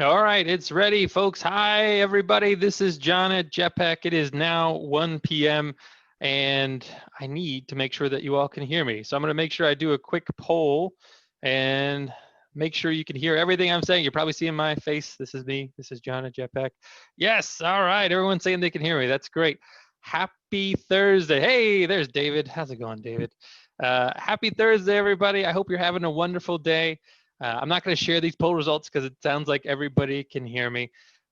All right, it's ready, folks. Hi, everybody. This is John at Jetpack. It is now 1 p.m. and I need to make sure that you all can hear me. So I'm going to make sure I do a quick poll and make sure you can hear everything I'm saying. You're probably seeing my face. This is me. This is John at Jetpack. Yes. All right. Everyone's saying they can hear me. That's great. Happy Thursday. Hey, there's David. How's it going, David? Happy Thursday, everybody. I hope you're having a wonderful day. I'm not going to share these poll results because it sounds like everybody can hear me,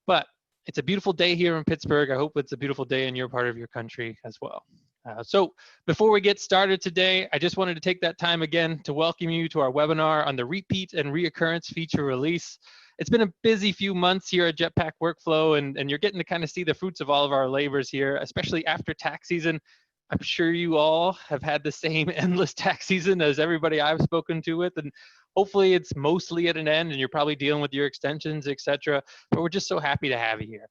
but it's a beautiful day here in Pittsburgh. I hope it's a beautiful day in your part of your country as well. So before we get started today, I just wanted to take that time again to welcome you to our webinar on the repeat and reoccurrence feature release. It's been a busy few months here at Jetpack Workflow, and you're getting to kind of see the fruits of all of our labors here, especially after tax season. I'm sure you all have had the same endless tax season as everybody I've spoken to with, and hopefully it's mostly at an end and you're probably dealing with your extensions, etc. But we're just so happy to have you here.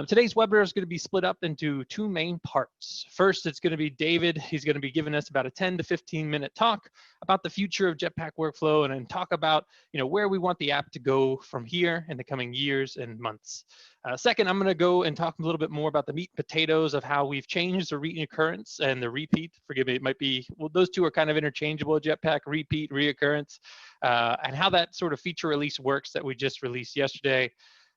Today's webinar is going to be split up into two main parts. First, it's going to be David. He's going to be giving us about a 10 to 15 minute talk about the future of Jetpack workflow and then talk about where we want the app to go from here in the coming years and months. Second, I'm going to go and talk a little bit more about the meat and potatoes of how we've changed the reoccurrence and the repeat. Forgive me, it might be, well, those two are kind of interchangeable at Jetpack, repeat, reoccurrence, and how that sort of feature release works that we just released yesterday.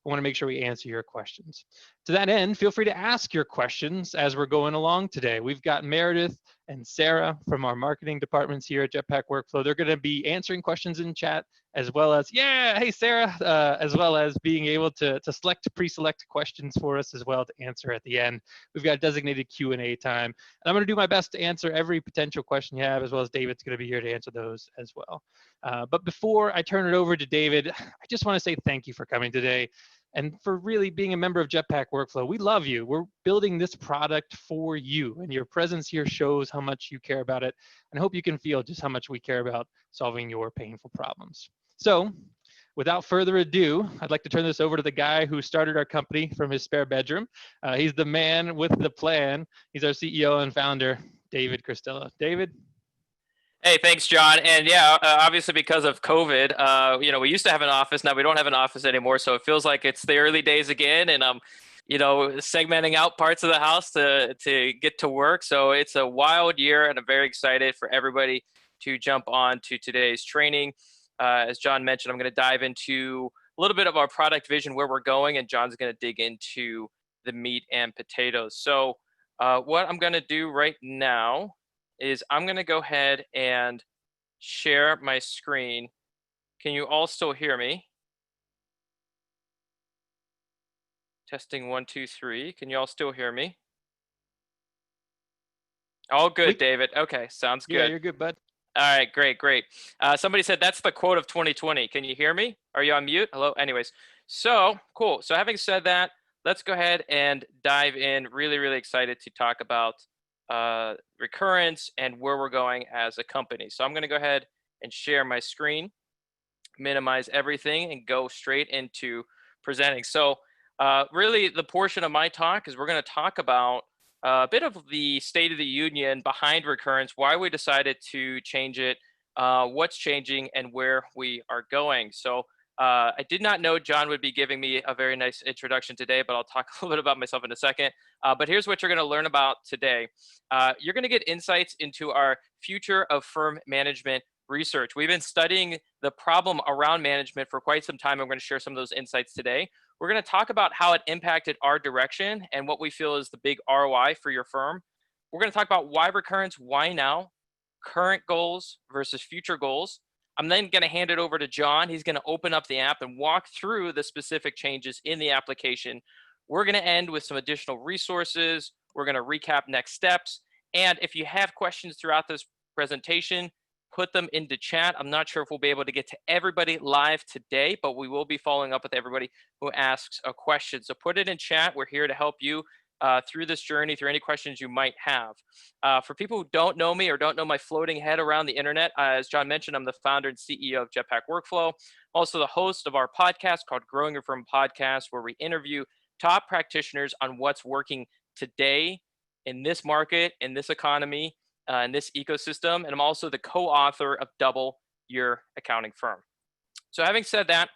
I want to make sure we answer your questions. To that end, feel free to ask your questions as we're going along today. We've got Meredith and Sarah from our marketing departments here at Jetpack Workflow. They're going to be answering questions in chat as well as, yeah, hey, Sarah, as well as being able to pre-select questions for us as well to answer at the end. We've got designated Q&A time. And I'm going to do my best to answer every potential question you have, as well as David's going to be here to answer those as well. But before I turn it over to David, I just want to say thank you for coming today and for really being a member of Jetpack Workflow. We love you. We're building this product for you, and your presence here shows how much you care about it. And I hope you can feel just how much we care about solving your painful problems. So without further ado, I'd like to turn this over to the guy who started our company from his spare bedroom. He's the man with the plan. He's our CEO and founder, David Christella. David? Hey, thanks, John. And yeah, obviously because of COVID, we used to have an office. Now we don't have an office anymore. So it feels like it's the early days again. And I'm, segmenting out parts of the house to get to work. So it's a wild year, and I'm very excited for everybody to jump on to today's training. As John mentioned, I'm going to dive into a little bit of our product vision, where we're going, and John's going to dig into the meat and potatoes. So what I'm going to do right now is I'm going to go ahead and share my screen. Can you all still hear me? Testing 1, 2, 3. Can you all still hear me? All good, David. Okay, sounds good. Yeah, you're good, bud. All right, great. Somebody said that's the quote of 2020. Can you hear me? Are you on mute? Hello? Anyways, so cool. So having said that, let's go ahead and dive in. Really excited to talk about recurrence and where we're going as a company. So I'm going to go ahead and share my screen, minimize everything, and go straight into presenting. So really the portion of my talk is we're going to talk about a bit of the state of the union behind recurrence, why we decided to change it, what's changing, and where we are going. So I did not know John would be giving me a very nice introduction today, but I'll talk a little bit about myself in a second. But here's what you're going to learn about today. You're going to get insights into our future of firm management research. We've been studying the problem around management for quite some time. I'm going to share some of those insights today. We're going to talk about how it impacted our direction and what we feel is the big ROI for your firm. We're going to talk about why recurrence, why now, current goals versus future goals. I'm then going to hand it over to John. He's going to open up the app and walk through the specific changes in the application. We're going to end with some additional resources. We're going to recap next steps. And if you have questions throughout this presentation, put them into chat. I'm not sure if we'll be able to get to everybody live today, but we will be following up with everybody who asks a question. So put it in chat. We're here to help you through this journey, through any questions you might have. For people who don't know me or don't know my floating head around the internet, as John mentioned, I'm the founder and CEO of Jetpack Workflow, also the host of our podcast called Growing Your Firm Podcast, where we interview top practitioners on what's working today in this market, in this economy, in this ecosystem. And I'm also the co-author of Double Your Accounting Firm. So having said that,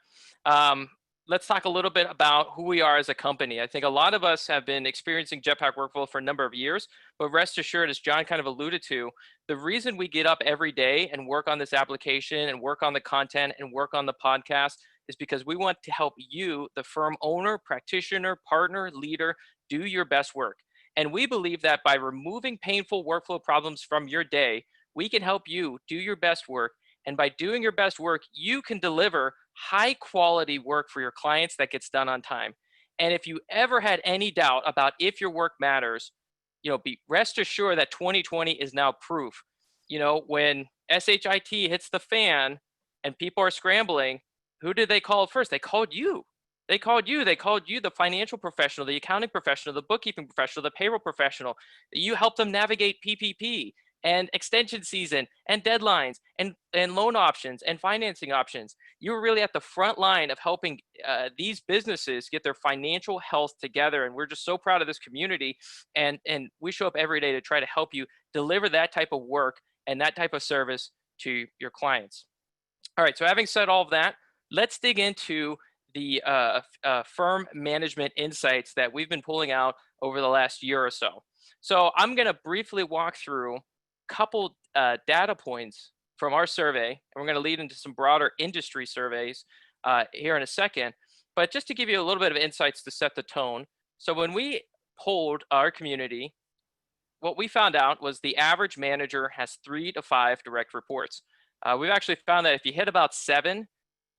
let's talk a little bit about who we are as a company. I think a lot of us have been experiencing Jetpack Workflow for a number of years, but rest assured, as John kind of alluded to, the reason we get up every day and work on this application and work on the content and work on the podcast is because we want to help you, the firm owner, practitioner, partner, leader, do your best work. And we believe that by removing painful workflow problems from your day, we can help you do your best work. And by doing your best work, you can deliver high quality work for your clients that gets done on time. And if you ever had any doubt about if your work matters, be rest assured that 2020 is now proof. When SHIT hits the fan and people are scrambling, who did they call first? They called you. They called you, the financial professional, the accounting professional, the bookkeeping professional, the payroll professional. You helped them navigate PPP and extension season and deadlines and loan options and financing options. You were really at the front line of helping these businesses get their financial health together. And we're just so proud of this community. And we show up every day to try to help you deliver that type of work and that type of service to your clients. All right, so having said all of that, let's dig into the firm management insights that we've been pulling out over the last year or so. So I'm going to briefly walk through a couple data points from our survey, and we're going to lead into some broader industry surveys here in a second. But just to give you a little bit of insights to set the tone. So when we polled our community, what we found out was the average manager has 3 to 5 direct reports. We've actually found that if you hit about 7,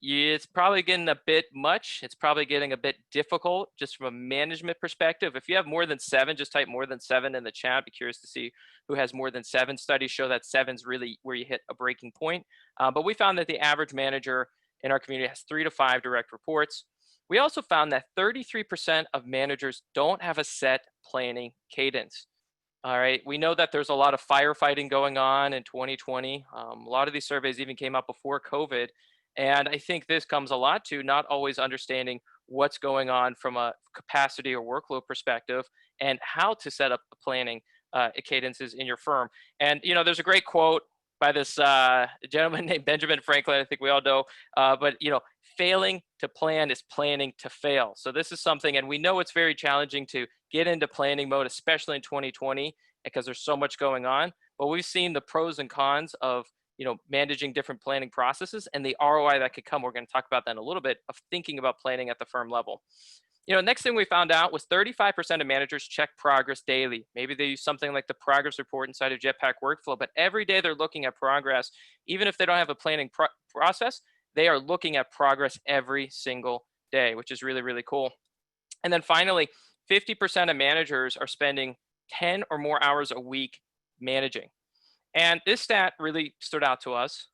it's probably getting a bit much. It's probably getting a bit difficult just from a management perspective. If you have more than 7, just type more than 7 in the chat. Be curious to see who has more than 7. Studies show that 7's really where you hit a breaking point. But we found that the average manager in our community has 3 to 5 direct reports. We also found that 33% of managers don't have a set planning cadence. All right, we know that there's a lot of firefighting going on in 2020. A lot of these surveys even came out before COVID. And I think this comes a lot to not always understanding what's going on from a capacity or workload perspective and how to set up the planning cadences in your firm. And, there's a great quote by this gentleman named Benjamin Franklin, I think we all know, but, failing to plan is planning to fail. So this is something, and we know it's very challenging to get into planning mode, especially in 2020, because there's so much going on, but we've seen the pros and cons of managing different planning processes and the ROI that could come. We're going to talk about that in a little bit of thinking about planning at the firm level. Next thing we found out was 35% of managers check progress daily. Maybe they use something like the progress report inside of Jetpack Workflow, but every day they're looking at progress. Even if they don't have a planning process, they are looking at progress every single day, which is really, really cool. And then finally, 50% of managers are spending 10 or more hours a week managing. And this stat really stood out to us.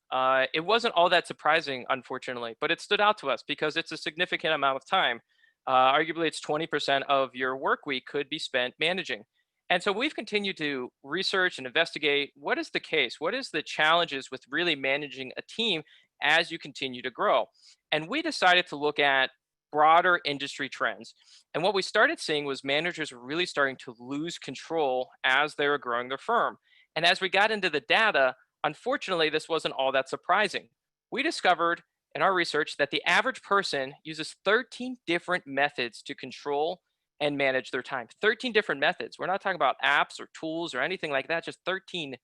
It wasn't all that surprising, unfortunately, but it stood out to us because it's a significant amount of time. Arguably, it's 20% of your work week could be spent managing. And so we've continued to research and investigate what is the case, what is the challenges with really managing a team as you continue to grow. And we decided to look at broader industry trends. And what we started seeing was managers were really starting to lose control as they were growing their firm. And as we got into the data, unfortunately, this wasn't all that surprising. We discovered in our research that the average person uses 13 different methods to control and manage their time. 13 different methods. We're not talking about apps or tools or anything like that, just 13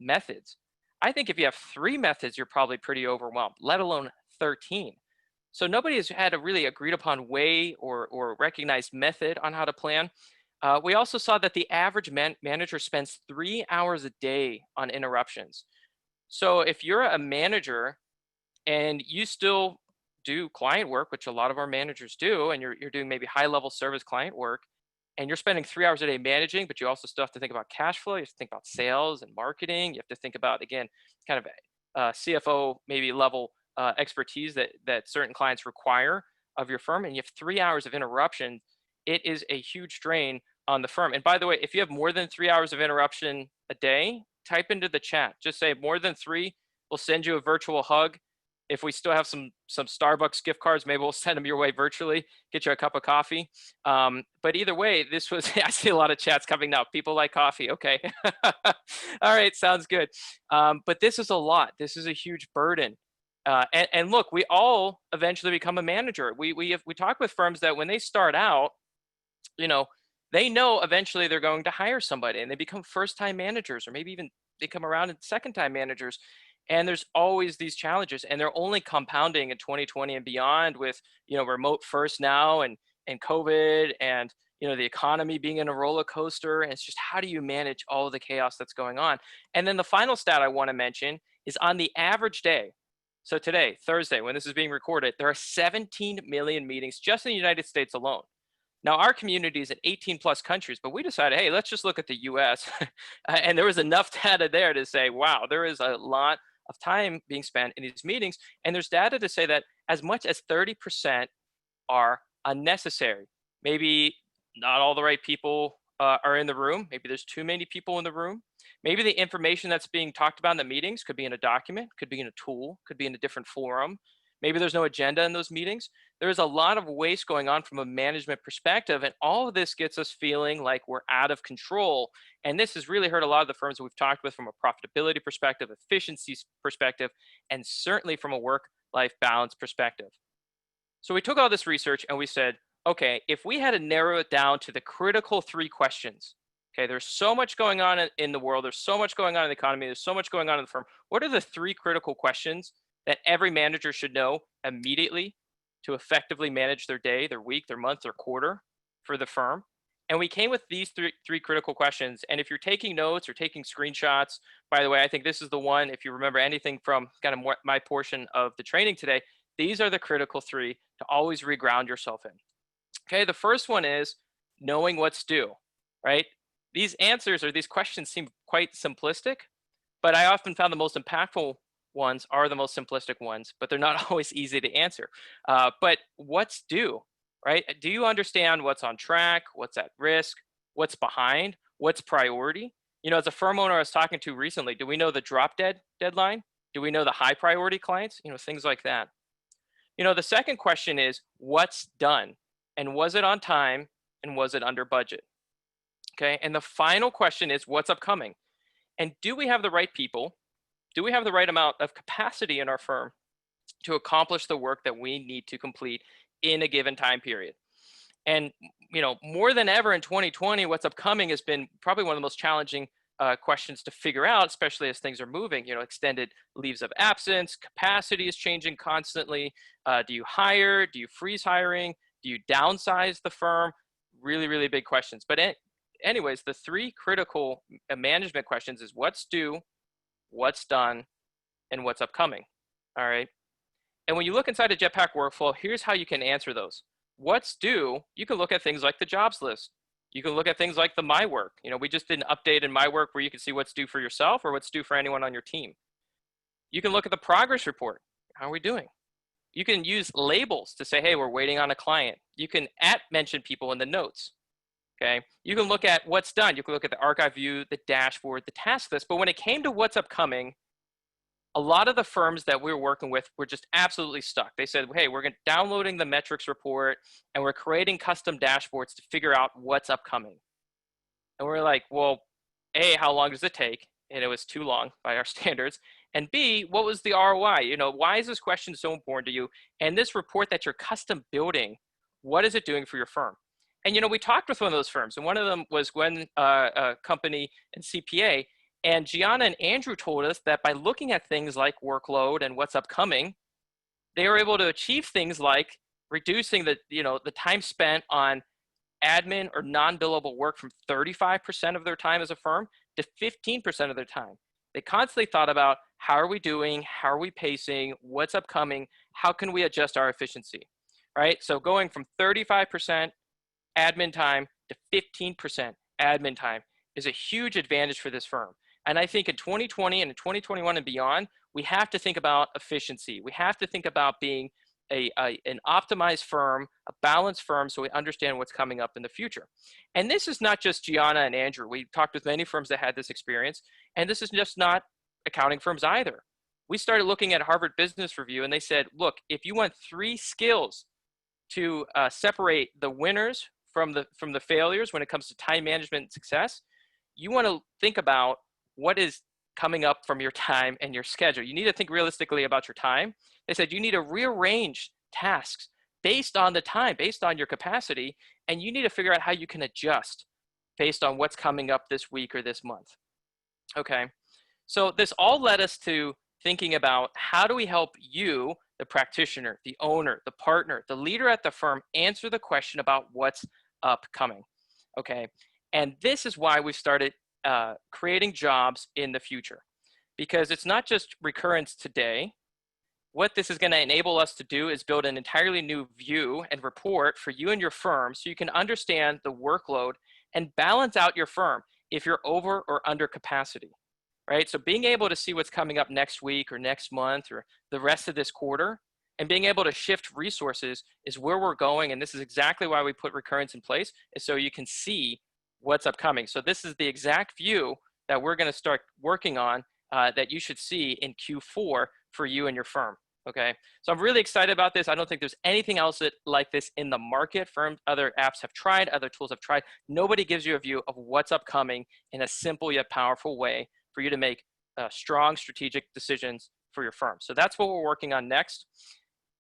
methods. I think if you have 3 methods, you're probably pretty overwhelmed, let alone 13. So nobody has had a really agreed upon way or recognized method on how to plan. We also saw that the average manager spends 3 hours a day on interruptions. So if you're a manager and you still do client work, which a lot of our managers do, and you're doing maybe high-level service client work, and you're spending 3 hours a day managing, but you also still have to think about cash flow, you have to think about sales and marketing, you have to think about, again, kind of CFO maybe level expertise that certain clients require of your firm, and you have 3 hours of interruption, it is a huge drain on the firm. And by the way, if you have more than 3 hours of interruption a day, type into the chat. Just say more than 3, we'll send you a virtual hug. If we still have some Starbucks gift cards, maybe we'll send them your way virtually, get you a cup of coffee. But either way, this was, I see a lot of chats coming now. People like coffee, okay. All right, sounds good. But this is a lot. This is a huge burden. And look, we all eventually become a manager. We talk with firms that when they start out, they know eventually they're going to hire somebody, and they become first-time managers, or maybe even they come around and second-time managers. And there's always these challenges, and they're only compounding in 2020 and beyond with remote first now, and COVID, and the economy being in a roller coaster. And it's just, how do you manage all of the chaos that's going on? And then the final stat I want to mention is, on the average day, so today, Thursday, when this is being recorded, there are 17 million meetings just in the United States alone. Now, our community is in 18 plus countries, but we decided, hey, let's just look at the US. And there was enough data there to say, wow, there is a lot of time being spent in these meetings. And there's data to say that as much as 30% are unnecessary. Maybe not all the right people are in the room. Maybe there's too many people in the room. Maybe the information that's being talked about in the meetings could be in a document, could be in a tool, could be in a different forum. Maybe there's no agenda in those meetings. There's a lot of waste going on from a management perspective, and all of this gets us feeling like we're out of control. And this has really hurt a lot of the firms that we've talked with from a profitability perspective, efficiency perspective, and certainly from a work-life balance perspective. So we took all this research and we said, okay, if we had to narrow it down to the critical 3 questions, okay, there's so much going on in the world, there's so much going on in the economy, there's so much going on in the firm. What are the 3 critical questions that every manager should know immediately to effectively manage their day, their week, their month, their quarter for the firm? And we came with these three critical questions. And if you're taking notes or taking screenshots, by the way, I think this is the one, if you remember anything from kind of my portion of the training today, these are the critical 3 to always reground yourself in. Okay, the first one is knowing what's due, right? These answers or these questions seem quite simplistic, but I often found the most impactful ones are the most simplistic ones, but they're not always easy to answer. But what's due, right? Do you understand what's on track, what's at risk, what's behind, what's priority? As a firm owner I was talking to recently, do we know the drop dead deadline? Do we know the high priority clients? Things like that. The second question is what's done, and was it on time, and was it under budget? Okay, and the final question is what's upcoming, and do we have the right people? Do we have the right amount of capacity in our firm to accomplish the work that we need to complete in a given time period? And more than ever in 2020, what's upcoming has been probably one of the most challenging questions to figure out, especially as things are moving. Extended leaves of absence, capacity is changing constantly. Do you hire? Do you freeze hiring? Do you downsize the firm? Really, really big questions. But anyways, the 3 critical management questions is what's due, what's done, and what's upcoming. All right. And when you look inside a Jetpack workflow, here's how you can answer those. What's due, you can look at things like the jobs list. You can look at things like the My Work. We just did an update in My Work where you can see what's due for yourself or what's due for anyone on your team. You can look at the progress report. How are we doing? You can use labels to say, hey, we're waiting on a client. You can mention people in the notes. Okay. You can look at what's done. You can look at the archive view, the dashboard, the task list. But when it came to what's upcoming, a lot of the firms that we were working with were just absolutely stuck. They said, hey, we're downloading the metrics report and we're creating custom dashboards to figure out what's upcoming. And we're like, well, A, how long does it take? And it was too long by our standards. And B, what was the ROI? Why is this question so important to you? And this report that you're custom building, what is it doing for your firm? And, we talked with one of those firms, and one of them was Gwen Company and CPA. And Gianna and Andrew told us that by looking at things like workload and what's upcoming, they were able to achieve things like reducing the time spent on admin or non-billable work from 35% of their time as a firm to 15% of their time. They constantly thought about how are we doing, how are we pacing, what's upcoming, how can we adjust our efficiency, right? So going from 35% admin time to 15% admin time is a huge advantage for this firm. And I think in 2020 and in 2021 and beyond, we have to think about efficiency. We have to think about being an optimized firm, a balanced firm, so we understand what's coming up in the future. And this is not just Gianna and Andrew. We talked with many firms that had this experience, and this is just not accounting firms either. We started looking at Harvard Business Review, and they said, look, if you want 3 skills to separate the winners from the failures when it comes to time management and success, you want to think about what is coming up from your time and your schedule. You need to think realistically about your time. They said you need to rearrange tasks based on the time, based on your capacity, and you need to figure out how you can adjust based on what's coming up this week or this month. Okay, so this all led us to thinking about how do we help you, the practitioner, the owner, the partner, the leader at the firm, answer the question about what's upcoming. Okay, and this is why we started creating jobs in the future, because it's not just recurrence today. What this is going to enable us to do is build an entirely new view and report for you and your firm so you can understand the workload and balance out your firm if you're over or under capacity, right? So being able to see what's coming up next week or next month or the rest of this quarter and being able to shift resources is where we're going. And this is exactly why we put recurrence in place, is so you can see what's upcoming. So this is the exact view that we're going to start working on that you should see in Q4 for you and your firm. Okay, so I'm really excited about this. I don't think there's anything else like this in the market. Other apps have tried, other tools have tried. Nobody gives you a view of what's upcoming in a simple yet powerful way for you to make strong strategic decisions for your firm. So that's what we're working on next.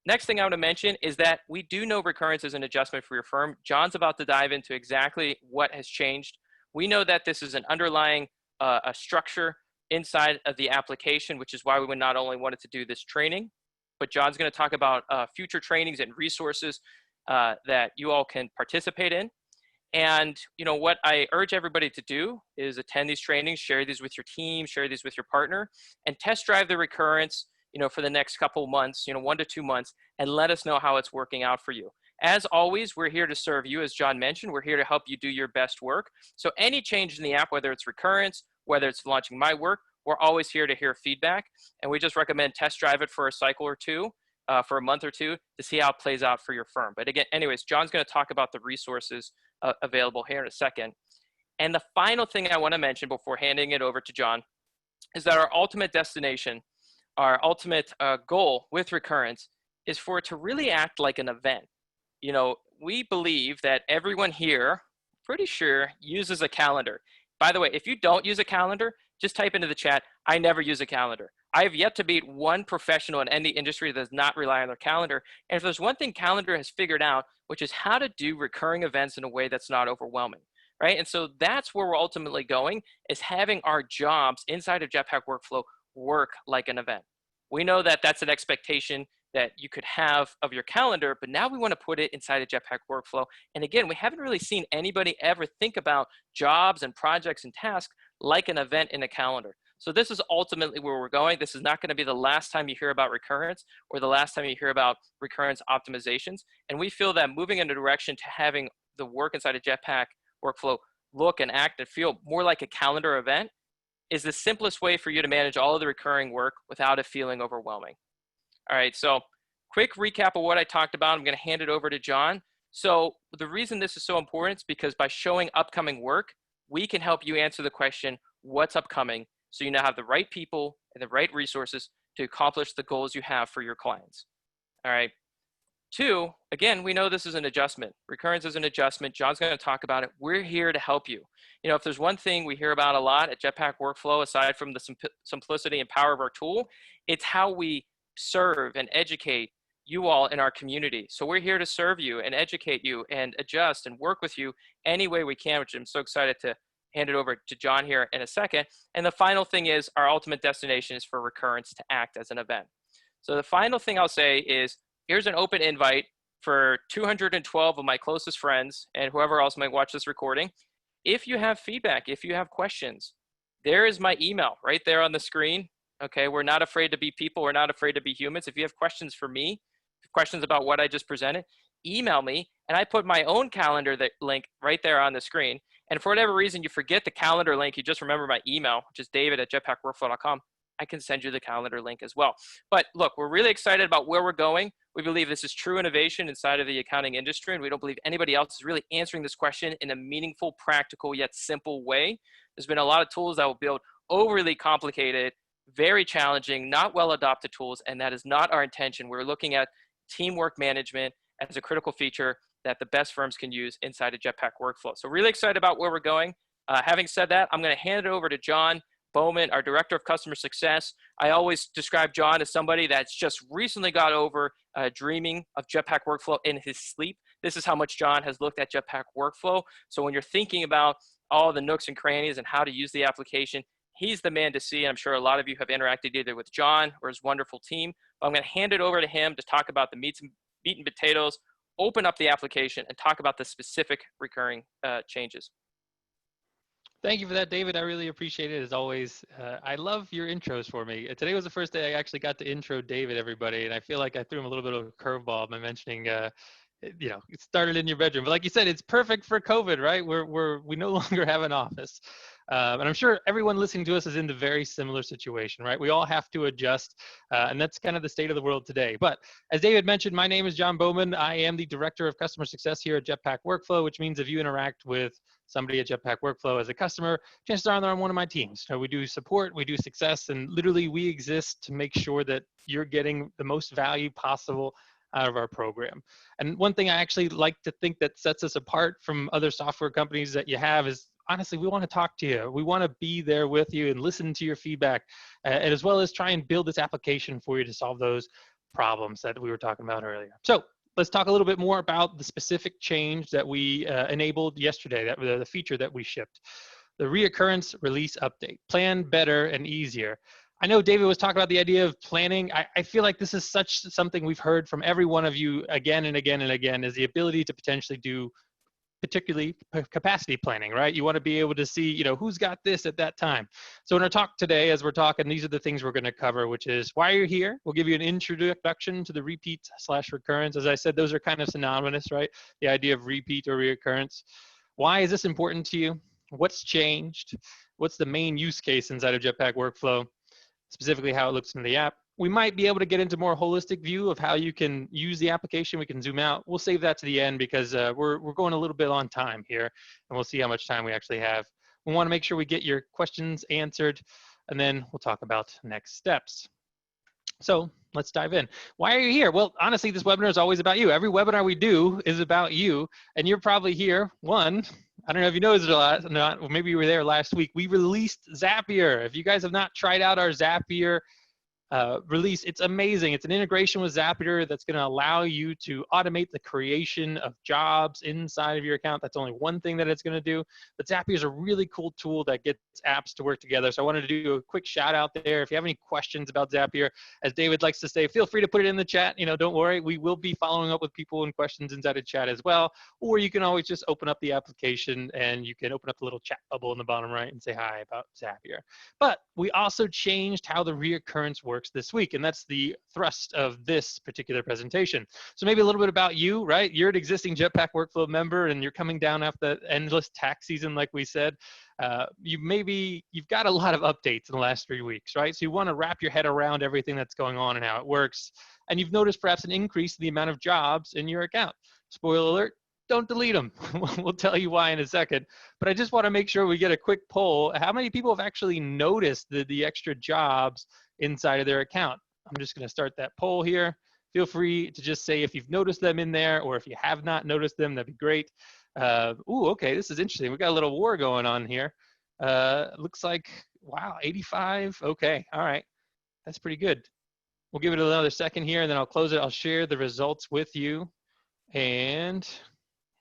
Next thing I want to mention is that we do know recurrence is an adjustment for your firm. John's about to dive into exactly what has changed. We know that this is an underlying a structure inside of the application, which is why we not only wanted to do this training, but John's going to talk about future trainings and resources that you all can participate in. And what I urge everybody to do is attend these trainings, share these with your team, share these with your partner, and test drive the recurrence for the next couple months, 1 to 2 months, and let us know how it's working out for you. As always, we're here to serve you. As John mentioned, we're here to help you do your best work. So any change in the app, whether it's recurrence, whether it's launching my work, we're always here to hear feedback, and we just recommend test drive it for a cycle or two, for a month or two, to see how it plays out for your firm. But again, anyways, John's going to talk about the resources available here in a second. And the final thing I want to mention before handing it over to John is that our ultimate destination, our ultimate goal with recurrence is for it to really act like an event. We believe that everyone here, pretty sure, uses a calendar. By the way, if you don't use a calendar, just type into the chat, I never use a calendar. I have yet to meet one professional in any industry that does not rely on their calendar. And if there's one thing Calendar has figured out, which is how to do recurring events in a way that's not overwhelming, right? And so that's where we're ultimately going, is having our jobs inside of Jetpack Workflow work like an event. We know that that's an expectation that you could have of your calendar, but now we want to put it inside a Jetpack Workflow. And again, we haven't really seen anybody ever think about jobs and projects and tasks like an event in a calendar. So this is ultimately where we're going. This is not going to be the last time you hear about recurrence or the last time you hear about recurrence optimizations. And we feel that moving in a direction to having the work inside a Jetpack Workflow look and act and feel more like a calendar event is the simplest way for you to manage all of the recurring work without it feeling overwhelming. All right, so quick recap of what I talked about. I'm going to hand it over to John. So the reason this is so important is because by showing upcoming work, we can help you answer the question, what's upcoming? So you now have the right people and the right resources to accomplish the goals you have for your clients. All right. 2, again, we know this is an adjustment. Recurrence is an adjustment. John's going to talk about it. We're here to help you. If there's one thing we hear about a lot at Jetpack Workflow, aside from the simplicity and power of our tool, it's how we serve and educate you all in our community. So we're here to serve you and educate you and adjust and work with you any way we can, which I'm so excited to hand it over to John here in a second. And the final thing is our ultimate destination is for recurrence to act as an event. So the final thing I'll say is here's an open invite for 212 of my closest friends and whoever else might watch this recording. If you have feedback, if you have questions, there is my email right there on the screen. Okay, we're not afraid to be people. We're not afraid to be humans. If you have questions for me, questions about what I just presented, email me, and I put my own calendar link right there on the screen. And for whatever reason you forget the calendar link, you just remember my email, which is david@jetpackworkflow.com. I can send you the calendar link as well. But look, we're really excited about where we're going. We believe this is true innovation inside of the accounting industry, and we don't believe anybody else is really answering this question in a meaningful, practical, yet simple way. There's been a lot of tools that will build overly complicated, very challenging, not well adopted tools, and that is not our intention. We're looking at teamwork management as a critical feature that the best firms can use inside a Jetpack Workflow. So really excited about where we're going. Having said that, I'm going to hand it over to John. Bowman, our Director of Customer Success. I always describe John as somebody that's just recently got over dreaming of Jetpack Workflow in his sleep. This is how much John has looked at Jetpack Workflow. So when you're thinking about all the nooks and crannies and how to use the application, he's the man to see. And I'm sure a lot of you have interacted either with John or his wonderful team. But I'm going to hand it over to him to talk about the meat and potatoes, open up the application, and talk about the specific recurring changes. Thank you for that, David. I really appreciate it as always. I love your intros for me. Today was the first day I actually got to intro David, everybody, and I feel like I threw him a little bit of a curveball by mentioning, it started in your bedroom. But like you said, it's perfect for COVID, right? We no longer have an office. And I'm sure everyone listening to us is in the very similar situation, right? We all have to adjust, and that's kind of the state of the world today. But as David mentioned, my name is John Bowman. I am the Director of Customer Success here at Jetpack Workflow, which means if you interact with somebody at Jetpack Workflow as a customer, chances are they're on one of my teams. So we do support, we do success, and literally we exist to make sure that you're getting the most value possible out of our program. And one thing I actually like to think that sets us apart from other software companies that you have is, honestly, we want to talk to you. We want to be there with you and listen to your feedback, and as well as try and build this application for you to solve those problems that we were talking about earlier. So let's talk a little bit more about the specific change that we enabled yesterday, that the feature that we shipped, the reoccurrence release update. Plan better and easier. I know David was talking about the idea of planning. I feel like this is something we've heard from every one of you again and again and again, is the ability to potentially do particularly capacity planning, right? You want to be able to see, who's got this at that time. So in our talk today, as we're talking, these are the things we're going to cover, which is why you're here. We'll give you an introduction to the repeat/recurrence. As I said, those are kind of synonymous, right? The idea of repeat or reoccurrence. Why is this important to you? What's changed? What's the main use case inside of Jetpack Workflow? Specifically how it looks in the app. We might be able to get into more holistic view of how you can use the application. We can zoom out. We'll save that to the end because we're going a little bit on time here, and we'll see how much time we actually have. We want to make sure we get your questions answered, and then we'll talk about next steps. So let's dive in. Why are you here? Well, honestly, this webinar is always about you. Every webinar we do is about you, and you're probably here. One, I don't know if you noticed it or not, or maybe you were there last week. We released Zapier. If you guys have not tried out our Zapier release, it's amazing. It's an integration with Zapier that's going to allow you to automate the creation of jobs inside of your account. That's only one thing that it's going to do, but Zapier is a really cool tool that gets apps to work together. So I wanted to do a quick shout out there. If you have any questions about Zapier, as David likes to say, feel free to put it in the chat. Don't worry, we will be following up with people and questions inside of chat as well. Or you can always just open up the application and you can open up the little chat bubble in the bottom right and say hi about Zapier. But we also changed how the reoccurrence works this week, and that's the thrust of this particular presentation. So maybe a little bit about you, right? You're an existing Jetpack Workflow member and you're coming down after that endless tax season, like we said. You've got a lot of updates in the last 3 weeks, right? So you want to wrap your head around everything that's going on and how it works. And you've noticed perhaps an increase in the amount of jobs in your account. Spoiler alert, don't delete them. We'll tell you why in a second. But I just want to make sure we get a quick poll. How many people have actually noticed the extra jobs inside of their account? I'm just going to start that poll here. Feel free to just say if you've noticed them in there, or if you have not noticed them, that'd be great. Okay, this is interesting. We got a little war going on here. Looks like, wow, 85. Okay, all right. That's pretty good. We'll give it another second here, and then I'll close it. I'll share the results with you. And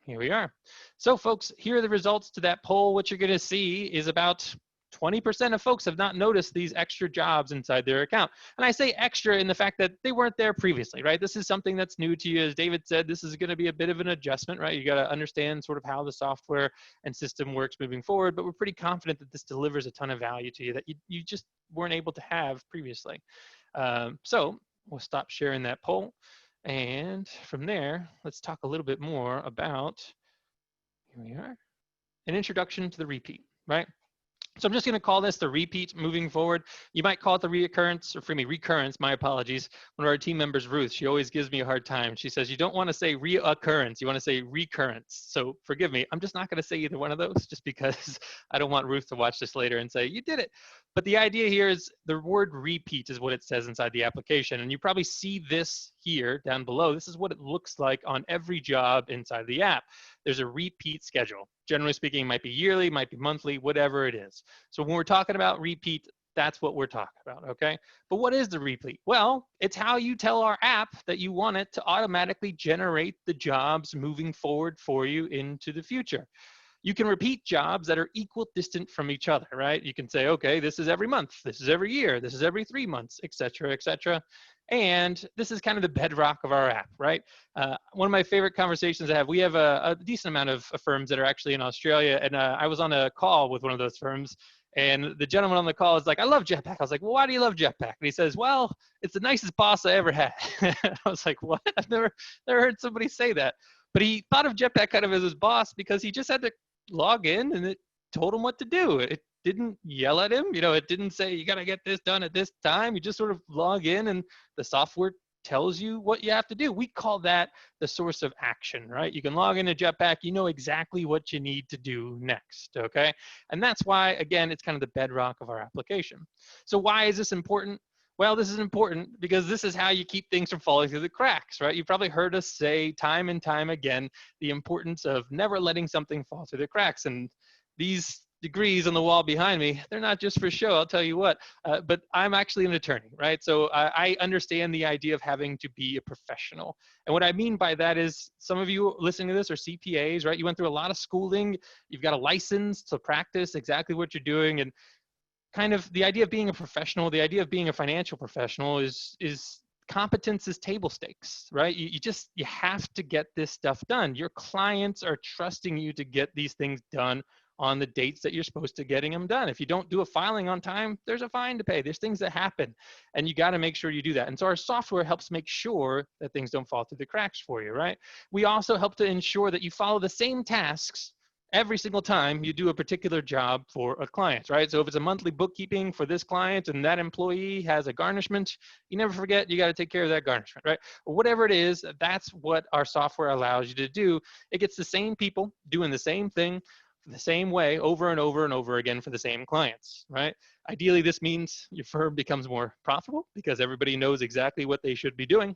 here we are. So folks, here are the results to that poll. What you're going to see is about 20% of folks have not noticed these extra jobs inside their account. And I say extra in the fact that they weren't there previously, right? This is something that's new to you. As David said, this is going to be a bit of an adjustment, right? You got to understand sort of how the software and system works moving forward, but we're pretty confident that this delivers a ton of value to you that you just weren't able to have previously. So we'll stop sharing that poll. And from there, let's talk a little bit more about, here we are, an introduction to the repeat, right? So I'm just going to call this the repeat moving forward. You might call it the reoccurrence, or for me, recurrence, my apologies. One of our team members, Ruth, she always gives me a hard time. She says, you don't want to say reoccurrence, you want to say recurrence. So forgive me, I'm just not going to say either one of those just because I don't want Ruth to watch this later and say, you did it. But the idea here is the word repeat is what it says inside the application. And you probably see this here down below. This is what it looks like on every job inside the app. There's a repeat schedule. generally speaking, it might be yearly, might be monthly, whatever it is. So when we're talking about repeat, that's what we're talking about, okay? But what is the repeat? Well, it's how you tell our app that you want it to automatically generate the jobs moving forward for you into the future. You can repeat jobs that are equal distant from each other, right? You can say, okay, this is every month, this is every year, this is every 3 months, et cetera, et cetera. And this is kind of the bedrock of our app, right? One of my favorite conversations I have, we have a decent amount of firms that are actually in Australia, and I was on a call with one of those firms, and the gentleman on the call is like, I love Jetpack. I was like, well, why do you love Jetpack? And he says, well, it's the nicest boss I ever had. I was like, what? I've never heard somebody say that. But he thought of Jetpack kind of as his boss because he just had to log in and it told him what to do. It didn't yell at him. It didn't say, you got to get this done at this time. You just sort of log in and the software tells you what you have to do. We call that the source of action, right? You can log into Jetpack, you know exactly what you need to do next, okay? And that's why, again, it's kind of the bedrock of our application. So why is this important? Well, this is important because this is how you keep things from falling through the cracks, right? You've probably heard us say time and time again the importance of never letting something fall through the cracks. And these degrees on the wall behind me, they're not just for show, I'll tell you what, but I'm actually an attorney, right? So I understand the idea of having to be a professional. And what I mean by that is some of you listening to this are CPAs, right? You went through a lot of schooling, you've got a license to practice exactly what you're doing, and kind of the idea of being a professional, the idea of being a financial professional is competence is table stakes, right? You have to get this stuff done. Your clients are trusting you to get these things done on the dates that you're supposed to getting them done. If you don't do a filing on time, there's a fine to pay. There's things that happen, and you got to make sure you do that. And so our software helps make sure that things don't fall through the cracks for you, right? We also help to ensure that you follow the same tasks every single time you do a particular job for a client, right? So if it's a monthly bookkeeping for this client and that employee has a garnishment, you never forget you got to take care of that garnishment, right? Or whatever it is, that's what our software allows you to do. It gets the same people doing the same thing the same way over and over and over again for the same clients, right? Ideally, this means your firm becomes more profitable because everybody knows exactly what they should be doing.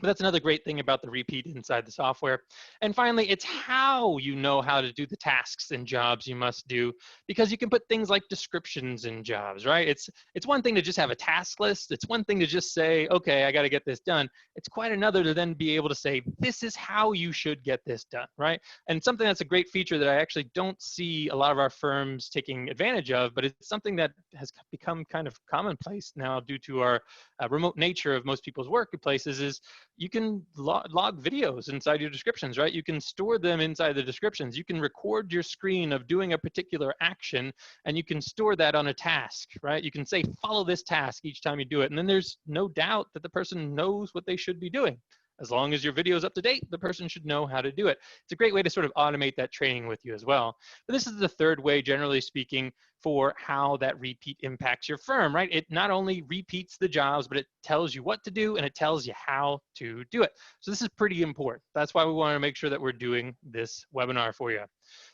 But that's another great thing about the repeat inside the software. And finally, it's how you know how to do the tasks and jobs you must do, because you can put things like descriptions in jobs, right? It's one thing to just have a task list. It's one thing to just say, okay, I got to get this done. It's quite another to then be able to say, this is how you should get this done, right? And something that's a great feature that I actually don't see a lot of our firms taking advantage of, but it's something that has become kind of commonplace now due to our remote nature of most people's workplaces is you can log videos inside your descriptions, right? You can store them inside the descriptions. You can record your screen of doing a particular action, and you can store that on a task, right? You can say, follow this task each time you do it. And then there's no doubt that the person knows what they should be doing. As long as your video is up to date, the person should know how to do it. It's a great way to sort of automate that training with you as well. But this is the third way, generally speaking, for how that repeat impacts your firm, right? It not only repeats the jobs, but it tells you what to do and it tells you how to do it. So this is pretty important. That's why we want to make sure that we're doing this webinar for you.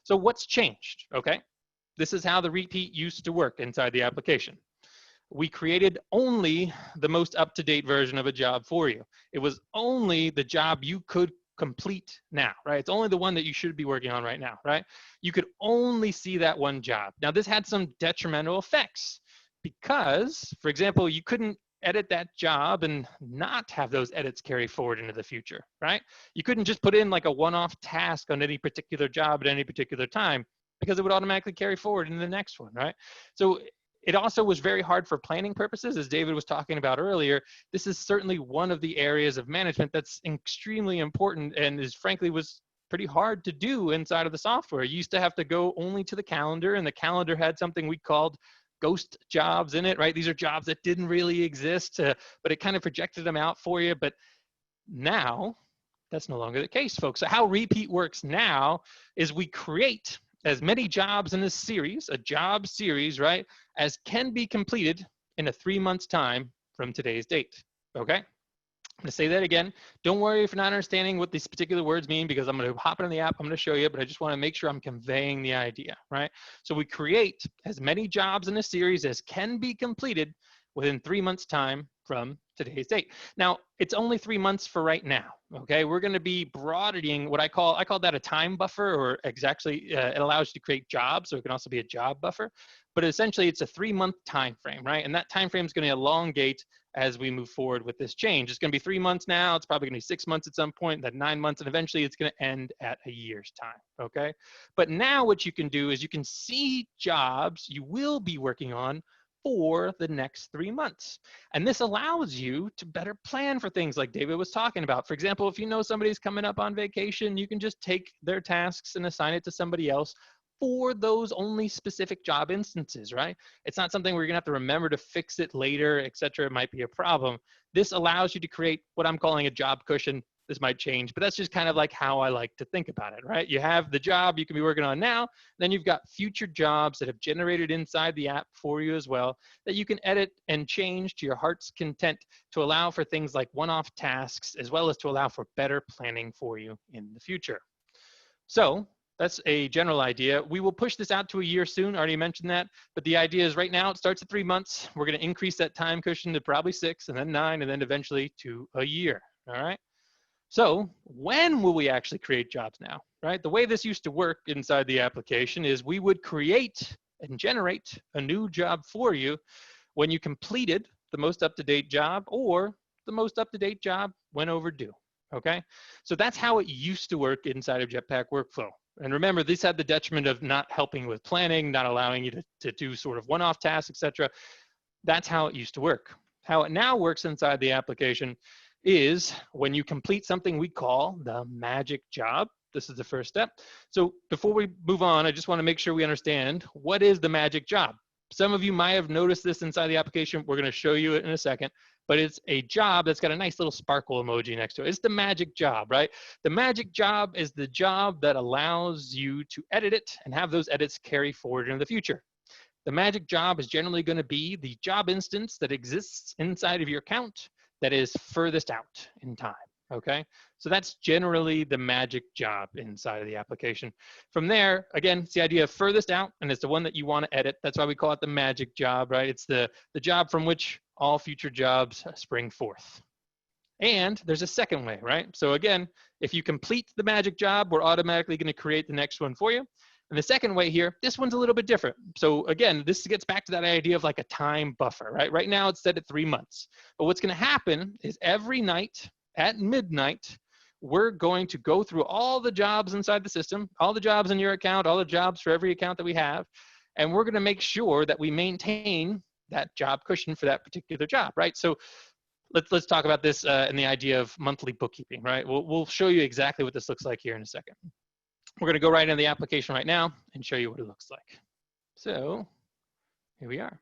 So what's changed, okay? This is how the repeat used to work inside the application. We created only the most up-to-date version of a job for you. It was only the job you could complete now, right? It's only the one that you should be working on right now, right? You could only see that one job. Now, this had some detrimental effects because, for example, you couldn't edit that job and not have those edits carry forward into the future, right? You couldn't just put in like a one-off task on any particular job at any particular time because it would automatically carry forward into the next one, right? So it also was very hard for planning purposes, as David was talking about earlier. This is certainly one of the areas of management that's extremely important and is frankly was pretty hard to do inside of the software. You used to have to go only to the calendar, and the calendar had something we called ghost jobs in it, right? These are jobs that didn't really exist, but it kind of projected them out for you. But now, that's no longer the case, folks. So how repeat works now is we create as many jobs in this series, a job series, right, as can be completed in a 3 months time from today's date, okay? I'm gonna say that again. Don't worry if you're not understanding what these particular words mean, because I'm gonna hop into the app, I'm gonna show you, but I just wanna make sure I'm conveying the idea, right? So we create as many jobs in a series as can be completed within 3 months time from today's date. Now, it's only 3 months for right now, okay? We're gonna be broadening what I call that a time buffer, or exactly, it allows you to create jobs, so it can also be a job buffer. But essentially, it's a 3-month time frame, right? And that time frame is gonna elongate as we move forward with this change. It's gonna be 3 months now, it's probably gonna be 6 months at some point, then 9 months, and eventually it's gonna end at a year's time, okay? But now what you can do is you can see jobs you will be working on for the next 3 months. And this allows you to better plan for things like David was talking about. For example, if you know somebody's coming up on vacation, you can just take their tasks and assign it to somebody else for those only specific job instances, right? It's not something where you're gonna have to remember to fix it later, et cetera. It might be a problem. This allows you to create what I'm calling a job cushion. This might change, but that's just kind of like how I like to think about it, right? You have the job you can be working on now, then you've got future jobs that have generated inside the app for you as well, that you can edit and change to your heart's content to allow for things like one-off tasks, as well as to allow for better planning for you in the future. So that's a general idea. We will push this out to a year soon. I already mentioned that. But the idea is right now it starts at 3 months. We're going to increase that time cushion to probably 6, and then 9, and then eventually to a year. All right. So when will we actually create jobs now, right? The way this used to work inside the application is we would create and generate a new job for you when you completed the most up-to-date job, or the most up-to-date job when overdue, okay? So that's how it used to work inside of Jetpack Workflow. And remember, this had the detriment of not helping with planning, not allowing you to do sort of one-off tasks, etc. That's how it used to work. How it now works inside the application is when you complete something we call the magic job. This is the first step. So before we move on, I just want to make sure we understand what is the magic job. Some of you might have noticed this inside the application. We're going to show you it in a second, but it's a job that's got a nice little sparkle emoji next to it. It's the magic job, right? The magic job is the job that allows you to edit it and have those edits carry forward into the future. The magic job is generally going to be the job instance that exists inside of your account that is furthest out in time, okay? So that's generally the magic job inside of the application. From there, again, it's the idea of furthest out, and it's the one that you want to edit. That's why we call it the magic job, right? It's the job from which all future jobs spring forth. And there's a second way, right? So again, if you complete the magic job, we're automatically going to create the next one for you. And the second way here, this one's a little bit different. So again, this gets back to that idea of like a time buffer, right? Right now it's set at 3 months. But what's going to happen is every night at midnight, we're going to go through all the jobs inside the system, all the jobs in your account, all the jobs for every account that we have. And we're going to make sure that we maintain that job cushion for that particular job, right? So let's talk about this in the idea of monthly bookkeeping, right? We'll show you exactly what this looks like here in a second. We're going to go right into the application right now and show you what it looks like. So here we are.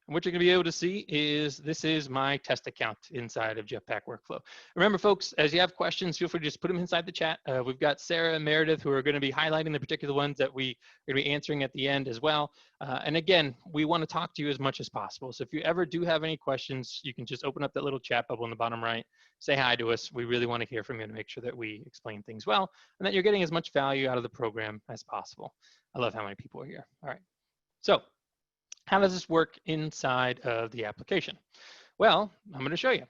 And what you're going to be able to see is this is my test account inside of Jetpack Workflow. Remember, folks, as you have questions, feel free to just put them inside the chat. We've got Sarah and Meredith who are going to be highlighting the particular ones that we are going to be answering at the end as well. And again, we want to talk to you as much as possible. So if you ever do have any questions, you can just open up that little chat bubble in the bottom right, say hi to us. We really want to hear from you to make sure that we explain things well and that you're getting as much value out of the program as possible. I love how many people are here. All right. So how does this work inside of the application? Well, I'm going to show you.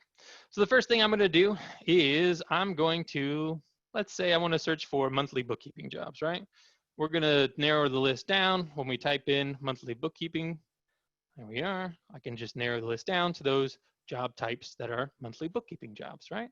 So the first thing I'm going to do is I'm going to, let's say I want to search for monthly bookkeeping jobs, right? We're going to narrow the list down. When we type in monthly bookkeeping, there we are. I can just narrow the list down to those job types that are monthly bookkeeping jobs, right?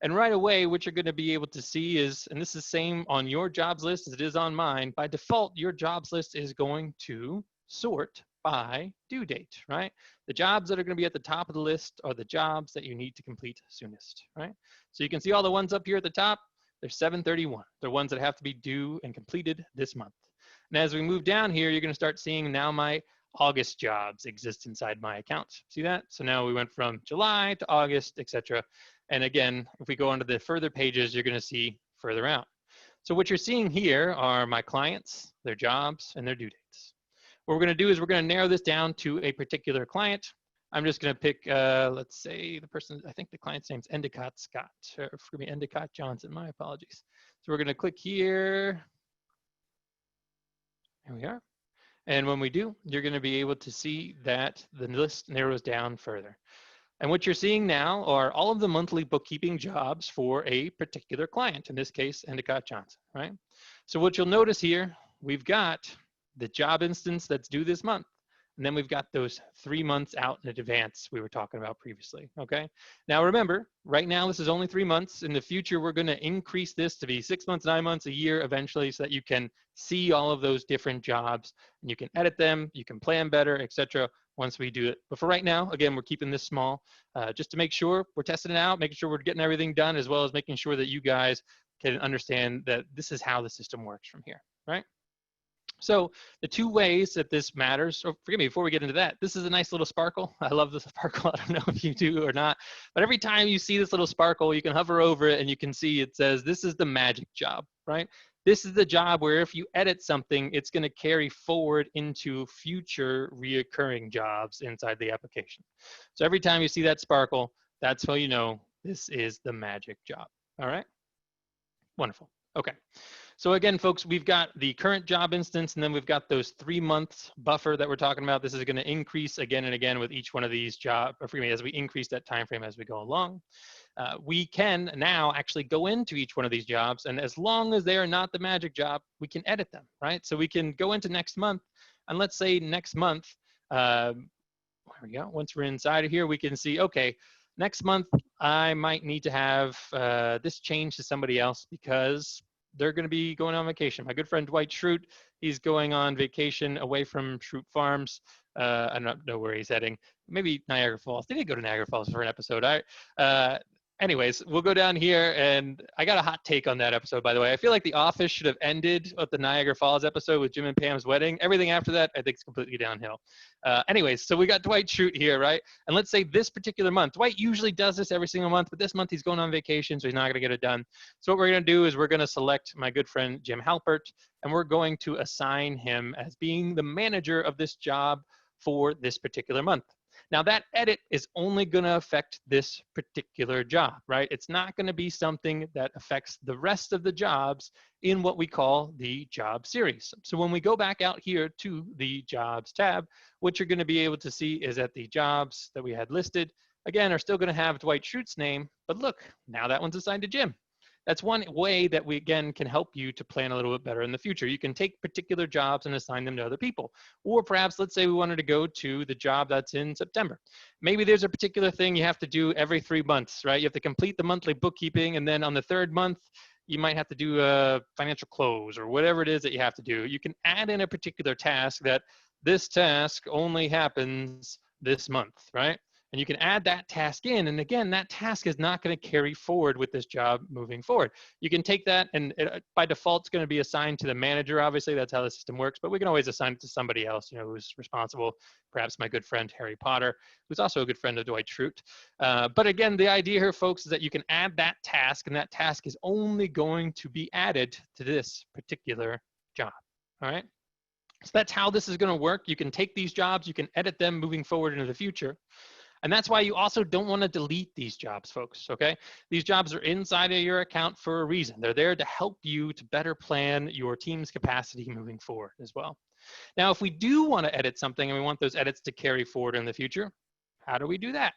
And right away, what you're going to be able to see is, and this is the same on your jobs list as it is on mine, by default, your jobs list is going to sort by due date, right? The jobs that are going to be at the top of the list are the jobs that you need to complete soonest, right? So you can see all the ones up here at the top, they're 7/31. They're ones that have to be due and completed this month. And as we move down here, you're going to start seeing now my August jobs exist inside my account. See that? So now we went from July to August, etc. And again, if we go onto the further pages, you're going to see further out. So what you're seeing here are my clients, their jobs, and their due dates. What we're going to do is we're going to narrow this down to a particular client. I'm just going to pick, let's say the person, I think the client's name's Endicott Scott, or forgive me, Endicott Johnson, my apologies. So we're going to click here. Here we are. And when we do, you're going to be able to see that the list narrows down further. And what you're seeing now are all of the monthly bookkeeping jobs for a particular client, in this case, Endicott Johnson, right? So what you'll notice here, we've got the job instance that's due this month. And then we've got those 3 months out in advance we were talking about previously, okay? Now remember, right now this is only 3 months. In the future, we're gonna increase this to be 6 months, 9 months, a year eventually, so that you can see all of those different jobs and you can edit them, you can plan better, etc. once we do it. But for right now, again, we're keeping this small just to make sure we're testing it out, making sure we're getting everything done, as well as making sure that you guys can understand that this is how the system works from here, right? So the two ways that this matters, so forgive me, before we get into that, this is a nice little sparkle. I love this sparkle. I don't know if you do or not, but every time you see this little sparkle, you can hover over it and you can see it says, this is the magic job, right? This is the job where if you edit something, it's going to carry forward into future reoccurring jobs inside the application. So every time you see that sparkle, that's how you know this is the magic job. All right? Wonderful. Okay. So again, folks, we've got the current job instance, and then we've got those 3 months buffer that we're talking about. This is going to increase again and again with each one of these as we increase that time frame as we go along. We can now actually go into each one of these jobs, and as long as they are not the magic job, we can edit them, right? So we can go into next month, and let's say next month, there we go. Once we're inside of here, we can see, okay, next month I might need to have this change to somebody else because they're going to be going on vacation. My good friend Dwight Schrute, he's going on vacation away from Schrute Farms. I don't know where he's heading. Maybe Niagara Falls. They did go to Niagara Falls for an episode. Anyways, we'll go down here, and I got a hot take on that episode, by the way. I feel like The Office should have ended with the Niagara Falls episode with Jim and Pam's wedding. Everything after that, I think, is completely downhill. Anyways, so we got Dwight Schrute here, right? And let's say this particular month, Dwight usually does this every single month, but this month he's going on vacation, so he's not going to get it done. So what we're going to do is we're going to select my good friend Jim Halpert, and we're going to assign him as being the manager of this job for this particular month. Now that edit is only going to affect this particular job, right? It's not going to be something that affects the rest of the jobs in what we call the job series. So when we go back out here to the jobs tab, what you're going to be able to see is that the jobs that we had listed, again, are still going to have Dwight Schrute's name, but look, now that one's assigned to Jim. That's one way that we, again, can help you to plan a little bit better in the future. You can take particular jobs and assign them to other people. Or perhaps, let's say we wanted to go to the job that's in September. Maybe there's a particular thing you have to do every 3 months, right? You have to complete the monthly bookkeeping, and then on the 3rd month, you might have to do a financial close or whatever it is that you have to do. You can add in a particular task that this task only happens this month, right? And you can add that task in. And again, that task is not going to carry forward with this job moving forward. You can take that, and by default, it's going to be assigned to the manager. Obviously, that's how the system works. But we can always assign it to somebody else, you know, who's responsible. Perhaps my good friend Harry Potter, who's also a good friend of Dwight Schrute. But again, the idea here, folks, is that you can add that task, and that task is only going to be added to this particular job. All right. So that's how this is going to work. You can take these jobs, you can edit them moving forward into the future. And that's why you also don't want to delete these jobs, folks, okay? These jobs are inside of your account for a reason. They're there to help you to better plan your team's capacity moving forward as well. Now, if we do want to edit something and we want those edits to carry forward in the future, how do we do that?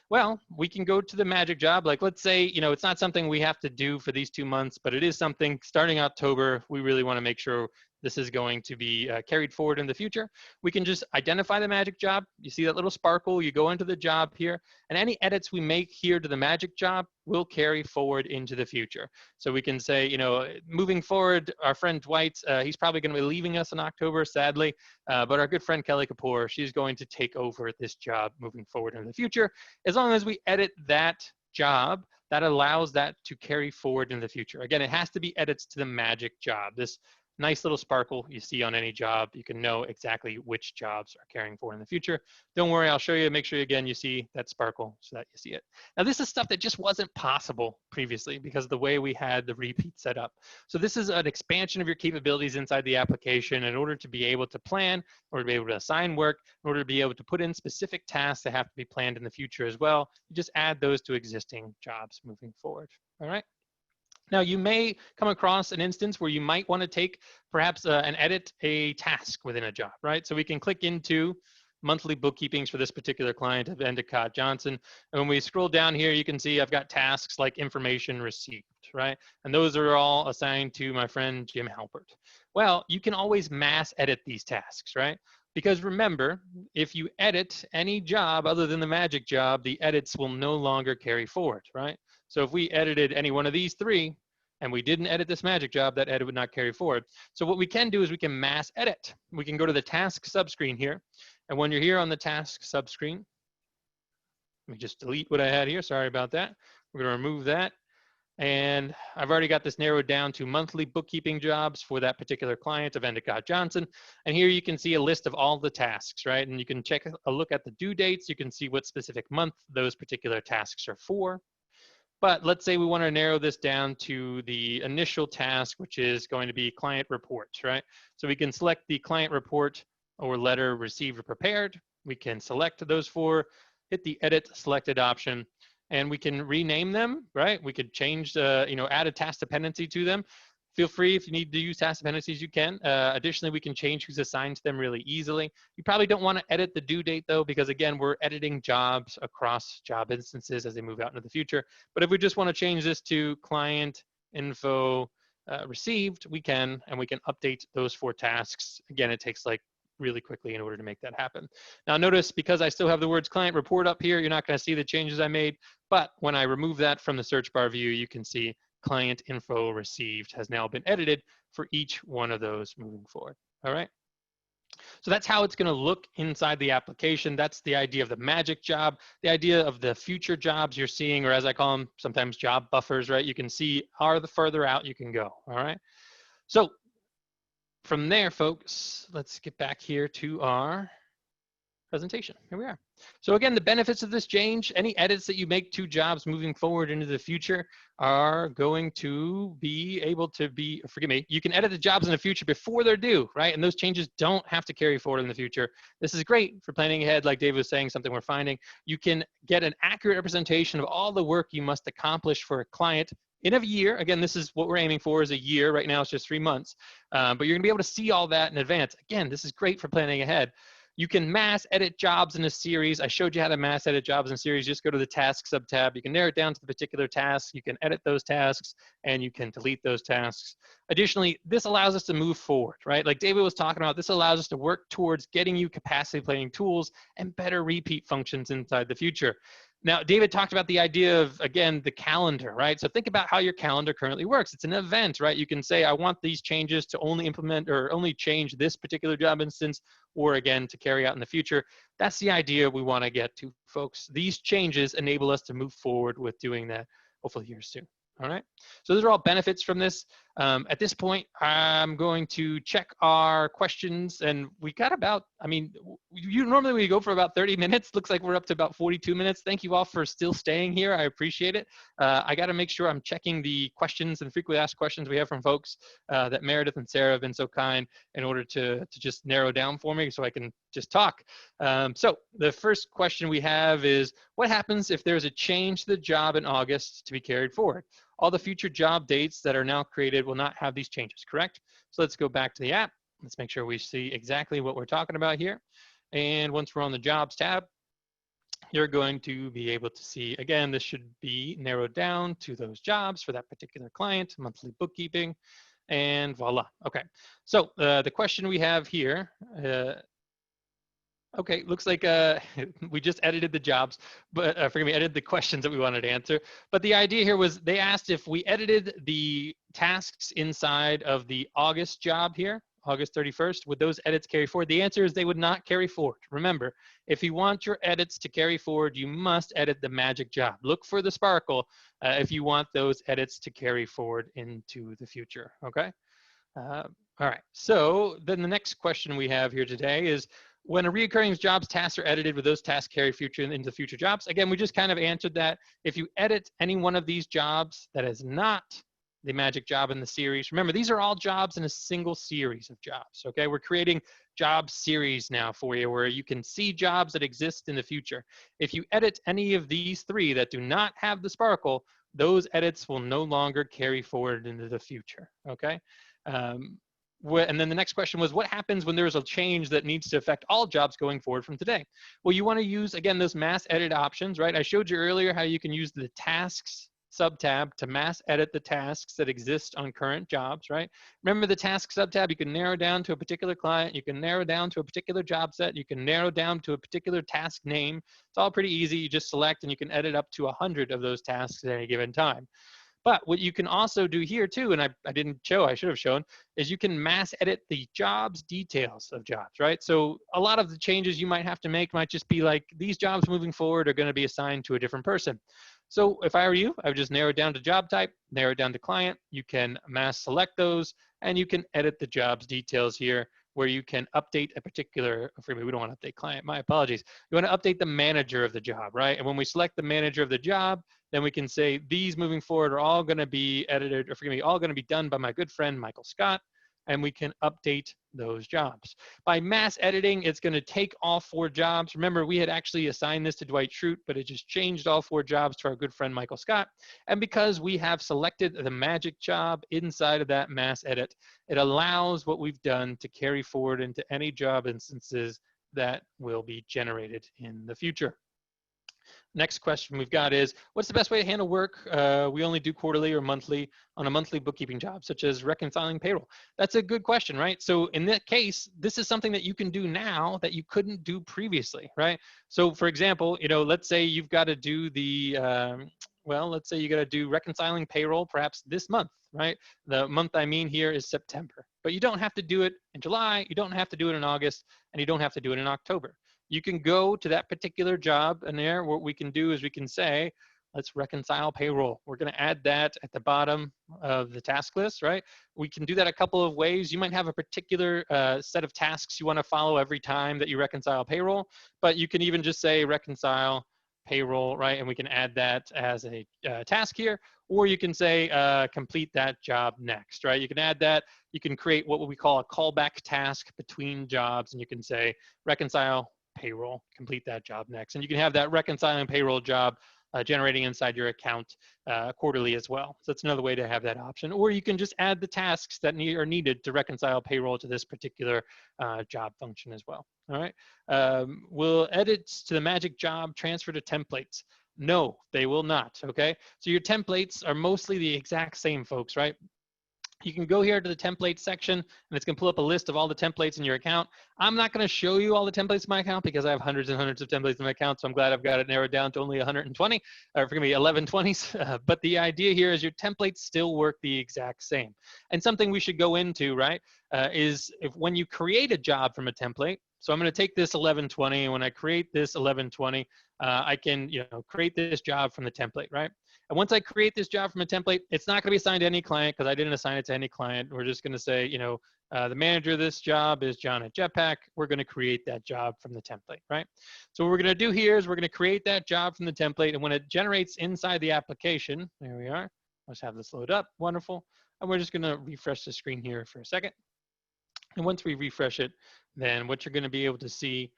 Well, we can go to the magic job. Like, let's say, you know, it's not something we have to do for these 2 months, but it is something starting October, we really want to make sure this is going to be carried forward in the future. We can just identify the magic job. You see that little sparkle, you go into the job here, and any edits we make here to the magic job will carry forward into the future. So we can say, you know, moving forward, our friend Dwight, he's probably going to be leaving us in October, sadly, but our good friend Kelly Kapoor, she's going to take over this job moving forward in the future. As long as we edit that job, that allows that to carry forward in the future. Again, it has to be edits to the magic job. This nice little sparkle you see on any job, you can know exactly which jobs are carrying forward in the future. Don't worry, I'll show you, make sure again you see that sparkle so that you see it. Now this is stuff that just wasn't possible previously because of the way we had the repeat set up. So this is an expansion of your capabilities inside the application in order to be able to plan, in order to be able to assign work, in order to be able to put in specific tasks that have to be planned in the future as well. You just add those to existing jobs moving forward, all right? Now, you may come across an instance where you might want to take perhaps and edit a task within a job, right? So we can click into monthly bookkeepings for this particular client of Endicott Johnson. And when we scroll down here, you can see I've got tasks like information received, right? And those are all assigned to my friend Jim Halpert. Well, you can always mass edit these tasks, right? Because remember, if you edit any job other than the magic job, the edits will no longer carry forward, right? So if we edited any one of these three and we didn't edit this magic job, that edit would not carry forward. So what we can do is we can mass edit. We can go to the task subscreen here. And when you're here on the task subscreen, let me just delete what I had here. Sorry about that. We're going to remove that. And I've already got this narrowed down to monthly bookkeeping jobs for that particular client of Endicott Johnson. And here you can see a list of all the tasks, right? And you can check a look at the due dates. You can see what specific month those particular tasks are for. But let's say we want to narrow this down to the initial task, which is going to be client reports, right? So we can select the client report or letter received or prepared. We can select those four, hit the edit selected option, and we can rename them, right? We could change add a task dependency to them. Feel free if you need to use task dependencies, you can. Additionally, we can change who's assigned to them really easily. You probably don't want to edit the due date though, because again, we're editing jobs across job instances as they move out into the future. But if we just want to change this to client info received, we can, and we can update those four tasks. Again, it takes like really quickly in order to make that happen. Now notice, because I still have the words client report up here, you're not going to see the changes I made, but when I remove that from the search bar view, you can see client info received has now been edited for each one of those moving forward. All right. So that's how it's going to look inside the application. That's the idea of the magic job, the idea of the future jobs you're seeing, or as I call them, sometimes job buffers, right? You can see are the further out you can go. All right. So from there, folks, let's get back here to our presentation. Here we are. So again, the benefits of this change, any edits that you make to jobs moving forward into the future are going to be able to be, forgive me, you can edit the jobs in the future before they're due, right? And those changes don't have to carry forward in the future. This is great for planning ahead, like Dave was saying, something we're finding. You can get an accurate representation of all the work you must accomplish for a client in a year. Again, this is what we're aiming for, is a year. Right now it's just 3 months, but you're gonna be able to see all that in advance. Again, this is great for planning ahead. You can mass edit jobs in a series. I showed you how to mass edit jobs in a series. Just go to the task subtab. You can narrow it down to the particular task. You can edit those tasks and you can delete those tasks. Additionally, this allows us to move forward, right? Like David was talking about, this allows us to work towards getting you capacity planning tools and better repeat functions inside the future. Now, David talked about the idea of, again, the calendar, right? So think about how your calendar currently works. It's an event, right? You can say, I want these changes to only implement or only change this particular job instance, or again, to carry out in the future. That's the idea we want to get to, folks. These changes enable us to move forward with doing that, hopefully here soon. All right. So those are all benefits from this. At this point, I'm going to check our questions, and we got about, I mean, normally we go for about 30 minutes. Looks like we're up to about 42 minutes. Thank you all for still staying here. I appreciate it. I got to make sure I'm checking the questions and frequently asked questions we have from folks that Meredith and Sarah have been so kind in order to just narrow down for me so I can just talk. So the first question we have is, what happens if there's a change to the job in August to be carried forward? All the future job dates that are now created will not have these changes, correct? So let's go back to the app. Let's make sure we see exactly what we're talking about here. And once we're on the jobs tab, you're going to be able to see, again, this should be narrowed down to those jobs for that particular client, monthly bookkeeping, and voila. Okay, so the question we have here, okay, looks like we just edited the jobs, but forgive me, edited the questions that we wanted to answer. But the idea here was they asked if we edited the tasks inside of the August job here, August 31st, would those edits carry forward? The answer is they would not carry forward. Remember, if you want your edits to carry forward, you must edit the magic job. Look for the sparkle if you want those edits to carry forward into the future, okay? All right, so then the next question we have here today is, when a reoccurring jobs tasks are edited, with those tasks carry into future jobs? Again, we just kind of answered that. If you edit any one of these jobs that is not the magic job in the series, remember, these are all jobs in a single series of jobs, okay? We're creating job series now for you where you can see jobs that exist in the future. If you edit any of these three that do not have the sparkle, those edits will no longer carry forward into the future, okay? and then the next question was, what happens when there's a change that needs to affect all jobs going forward from today? Well, you want to use, again, those mass edit options, right? I showed you earlier how you can use the tasks subtab to mass edit the tasks that exist on current jobs, right? Remember the task subtab, you can narrow down to a particular client, you can narrow down to a particular job set, you can narrow down to a particular task name. It's all pretty easy. You just select and you can edit up to 100 of those tasks at any given time. But what you can also do here too, and I didn't show, I should have shown, is you can mass edit the jobs details of jobs, right? So a lot of the changes you might have to make might just be like, these jobs moving forward are going to be assigned to a different person. So if I were you, I would just narrow it down to job type, narrow it down to client. You can mass select those, and you can edit the jobs details here, where you can update a particular, for me, we don't want to update client, my apologies. You want to update the manager of the job, right? And when we select the manager of the job, then we can say these moving forward are all going to be edited, or forgive me, all going to be done by my good friend, Michael Scott, and we can update those jobs. By mass editing, it's going to take all 4 jobs. Remember, we had actually assigned this to Dwight Schrute, but it just changed all 4 jobs to our good friend, Michael Scott. And because we have selected the magic job inside of that mass edit, it allows what we've done to carry forward into any job instances that will be generated in the future. Next question we've got is, what's the best way to handle work we only do quarterly or monthly on a monthly bookkeeping job, such as reconciling payroll? That's a good question, right? So in that case, this is something that you can do now that you couldn't do previously, right? So for example, let's say you've got to do the, let's say you got to do reconciling payroll perhaps this month, right? The month I mean here is September, but you don't have to do it in July, you don't have to do it in August, and you don't have to do it in October. You can go to that particular job, and there what we can do is we can say, let's reconcile payroll. We're going to add that at the bottom of the task list, right? We can do that a couple of ways. You might have a particular set of tasks you want to follow every time that you reconcile payroll, but you can even just say reconcile payroll, right? And we can add that as a task here, or you can say complete that job next, right? You can add that. You can create what we call a callback task between jobs, and you can say reconcile payroll, complete that job next. And you can have that reconciling payroll job generating inside your account quarterly as well. So that's another way to have that option. Or you can just add the tasks that are needed to reconcile payroll to this particular job function as well. All right. Will edits to the magic job transfer to templates? No, they will not. Okay. So your templates are mostly the exact same, folks, right? You can go here to the templates section, and it's going to pull up a list of all the templates in your account. I'm not going to show you all the templates in my account because I have hundreds and hundreds of templates in my account, so I'm glad I've got it narrowed down to only 120, or forgive me, 1120s. But the idea here is your templates still work the exact same. And something we should go into, right, is when you create a job from a template. So I'm going to take this 1120, and when I create this 1120, I can create this job from the template, right? And once I create this job from a template, it's not going to be assigned to any client because I didn't assign it to any client. We're just going to say, the manager of this job is John at Jetpack. We're going to create that job from the template, right? So what we're going to do here is we're going to create that job from the template. And when it generates inside the application, there we are. Let's have this load up. Wonderful. And we're just going to refresh the screen here for a second. And once we refresh it, then what you're going to be able to see,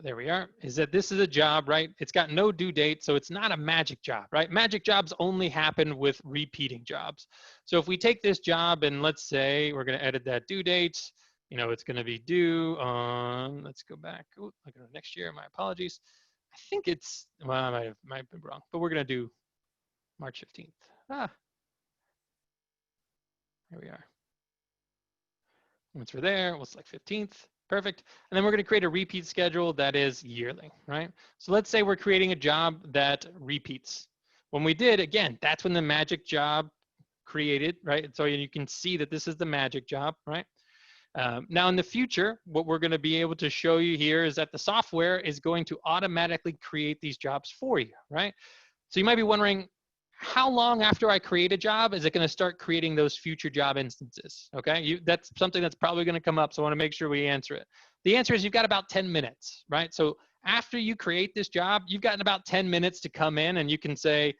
there we are, is that this is a job, right? It's got no due date, so it's not a magic job, right? Magic jobs only happen with repeating jobs. So if we take this job and let's say we're going to edit that due date, it's going to be due on, let's go back. Oh, I go to next year, my apologies. I think it's, well, I might have been wrong, but we're going to do March 15th. Here we are. Once we're there, we'll select 15th. Perfect. And then we're going to create a repeat schedule that is yearly, right? So let's say we're creating a job that repeats. When we did, again, that's when the magic job created, right? So you can see that this is the magic job, right? Now in the future, what we're going to be able to show you here is that the software is going to automatically create these jobs for you, right? So you might be wondering, how long after I create a job is it going to start creating those future job instances? Okay, that's something that's probably going to come up, so I want to make sure we answer it. The answer is you've got about 10 minutes, right? So After you create this job, you've gotten about 10 minutes to come in and you can say,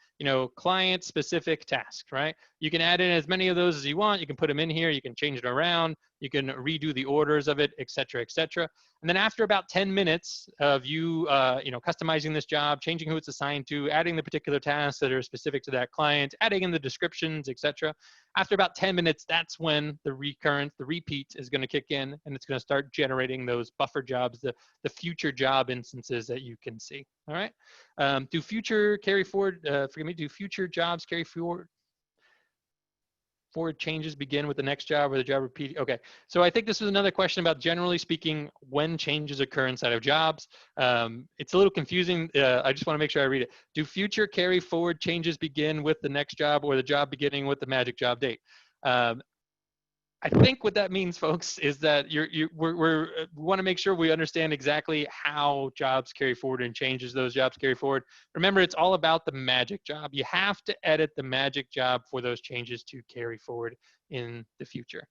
client specific task, right? You can add in as many of those as you want. You can put them in here. You can change it around. You can redo the orders of it, et cetera, et cetera. And then after about 10 minutes of you, customizing this job, changing who it's assigned to, adding the particular tasks that are specific to that client, adding in the descriptions, et cetera. After about 10 minutes, that's when the repeat is going to kick in, and it's going to start generating those buffer jobs, the future job instances that you can see. All right. Do future jobs carry forward changes begin with the next job or the job repeat? Okay, so I think this was another question about, generally speaking, when changes occur inside of jobs. It's a little confusing. I just want to make sure I read it. Do future carry forward changes begin with the next job or the job beginning with the magic job date? I think what that means, folks, is that we want to make sure we understand exactly how jobs carry forward and changes those jobs carry forward. Remember, it's all about the magic job. You have to edit the magic job for those changes to carry forward in the future.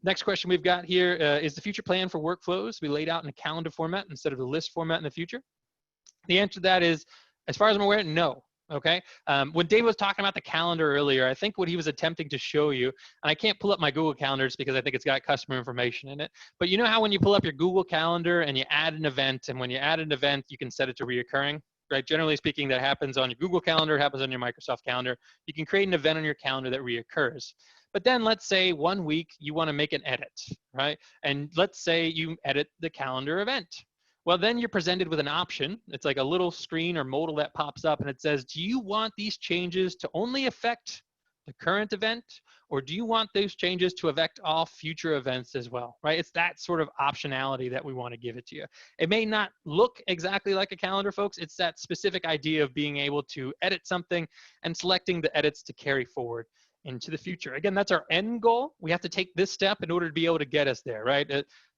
Next question we've got here is the future plan for workflows we laid out in a calendar format instead of the list format in the future? The answer to that is, as far as I'm aware, no. Okay. When Dave was talking about the calendar earlier, I think what he was attempting to show you, and I can't pull up my Google calendars because I think it's got customer information in it, but you know how when you pull up your Google calendar and you add an event, and when you add an event, you can set it to reoccurring, right? Generally speaking, that happens on your Google calendar, happens on your Microsoft calendar. You can create an event on your calendar that reoccurs. But then let's say 1 week you want to make an edit, right? And let's say you edit the calendar event. Well, then you're presented with an option. It's like a little screen or modal that pops up and it says, do you want these changes to only affect the current event, or do you want those changes to affect all future events as well, right? It's that sort of optionality that we want to give it to you. It may not look exactly like a calendar, folks. It's that specific idea of being able to edit something and selecting the edits to carry forward into the future. Again, that's our end goal. We have to take this step in order to be able to get us there, right?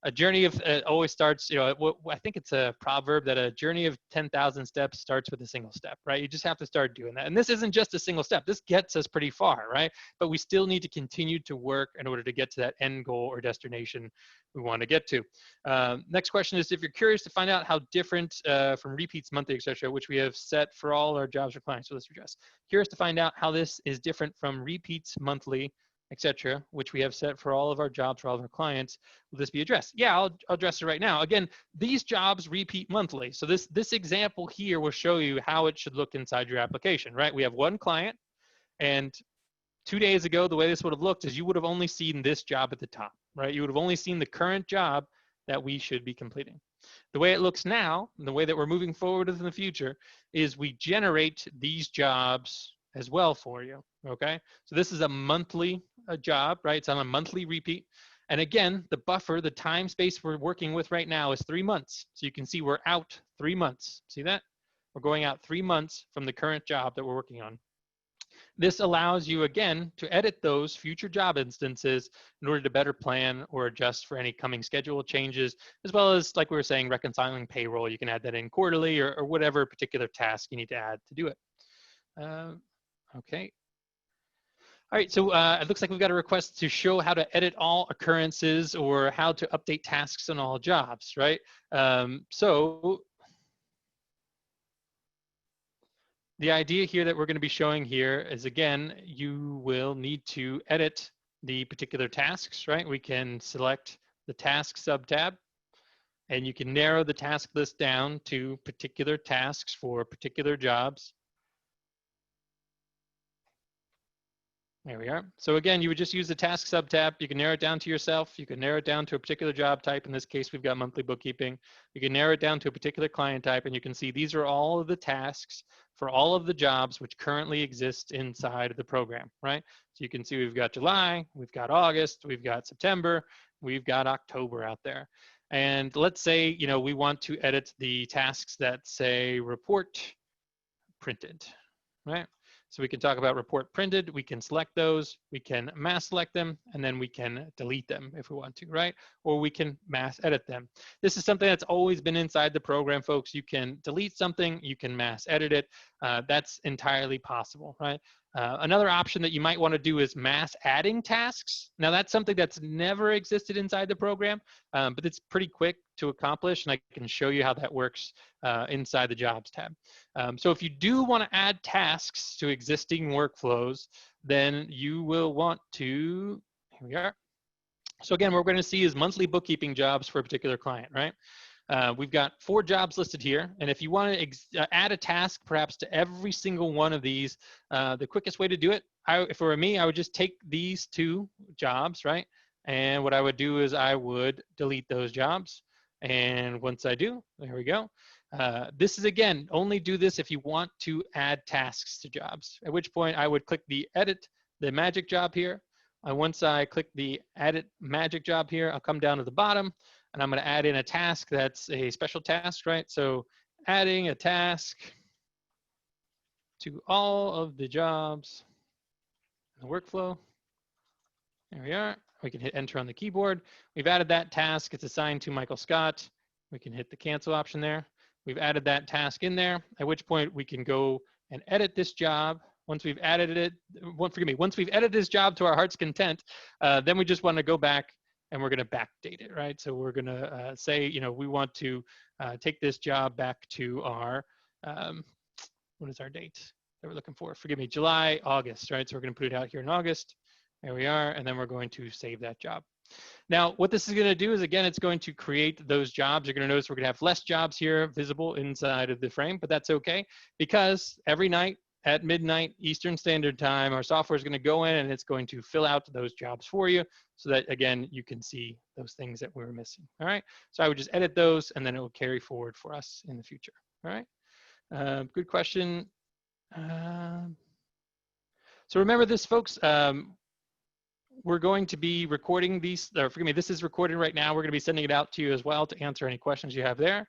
A journey of always starts, I think it's a proverb that a journey of 10,000 steps starts with a single step, right? You just have to start doing that. And this isn't just a single step. This gets us pretty far, right? But we still need to continue to work in order to get to that end goal or destination we want to get to. Next question is, if you're curious to find out how different from repeats, monthly, et cetera, which we have set for all our jobs or clients, so let's address. Curious to find out how this is different from repeats, monthly, etc., which we have set for all of our jobs for all of our clients. Will this be addressed? Yeah, I'll address it right now. Again, these jobs repeat monthly. So this example here will show you how it should look inside your application, right? We have one client, and 2 days ago, the way this would have looked is you would have only seen this job at the top, right? You would have only seen the current job that we should be completing. The way it looks now, and the way that we're moving forward in the future, is we generate these jobs as well for you, okay? So this is a monthly job, right? It's on a monthly repeat. And again, the buffer, the time space we're working with right now is 3 months. So you can see we're out 3 months. See that? We're going out 3 months from the current job that we're working on. This allows you, again, to edit those future job instances in order to better plan or adjust for any coming schedule changes, as well as, like we were saying, reconciling payroll. You can add that in quarterly or whatever particular task you need to add to do it. Okay. All right, so it looks like we've got a request to show how to edit all occurrences or how to update tasks on all jobs, right? So the idea here that we're going to be showing here is, again, you will need to edit the particular tasks, right? We can select the task subtab, and you can narrow the task list down to particular tasks for particular jobs. There we are. So again, you would just use the task subtab. You can narrow it down to yourself. You can narrow it down to a particular job type. In this case, we've got monthly bookkeeping. You can narrow it down to a particular client type, and you can see these are all of the tasks for all of the jobs which currently exist inside of the program, right? So you can see we've got July, we've got August, we've got September, we've got October out there. And let's say, we want to edit the tasks that say report printed, right? So we can talk about report printed, we can select those, we can mass select them, and then we can delete them if we want to, right? Or we can mass edit them. This is something that's always been inside the program, folks. You can delete something, you can mass edit it. That's entirely possible, right? Another option that you might want to do is mass adding tasks. Now that's something that's never existed inside the program, but it's pretty quick to accomplish, and I can show you how that works inside the Jobs tab. So if you do want to add tasks to existing workflows, then you will want to, here we are. So again, what we're going to see is monthly bookkeeping jobs for a particular client, right? We've got 4 jobs listed here, and if you want to add a task perhaps to every single one of these, the quickest way to do it, if it were me, I would just take these 2 jobs, right? And what I would do is I would delete those jobs, and once I do, there we go. This is, again, only do this if you want to add tasks to jobs, at which point I would click the edit the magic job here. Once I click the edit magic job here, I'll come down to the bottom, and I'm going to add in a task that's a special task, right? So adding a task to all of the jobs in the workflow. There we are. We can hit enter on the keyboard. We've added that task. It's assigned to Michael Scott. We can hit the cancel option there. We've added that task in there, at which point we can go and edit this job. Once we've added it, once we've edited this job to our heart's content, then we just want to go back and we're going to backdate it, right? So we're going to say, you know, we want to take this job back to our, what is our date that we're looking for? Forgive me, July, August, right? So we're going to put it out here in August. There we are. And then we're going to save that job. Now, what this is going to do is, again, it's going to create those jobs. You're going to notice we're going to have less jobs here visible inside of the frame, but that's okay, because every night at midnight Eastern Standard Time, our software is going to go in and it's going to fill out those jobs for you so that, again, you can see those things that we're missing. All right. So I would just edit those and then it will carry forward for us in the future. All right. Good question. So remember this, folks. We're going to be recording these, or forgive me, this is recorded right now. We're going to be sending it out to you as well to answer any questions you have there.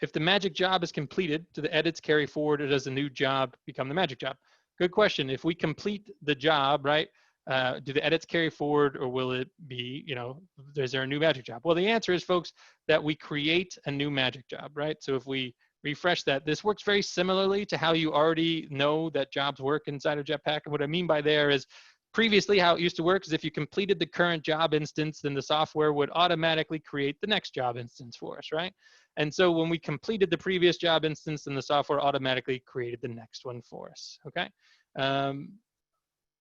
If the magic job is completed, do the edits carry forward, or does the new job become the magic job? Good question. If we complete the job, right, do the edits carry forward, or will it be, you know, is there a new magic job? Well, the answer is, folks, that we create a new magic job, right? So if we refresh that, this works very similarly to how you already know that jobs work inside of Jetpack. And what I mean by there is, previously, how it used to work is if you completed the current job instance, then the software would automatically create the next job instance for us, right? And so when we completed the previous job instance, then the software automatically created the next one for us, okay?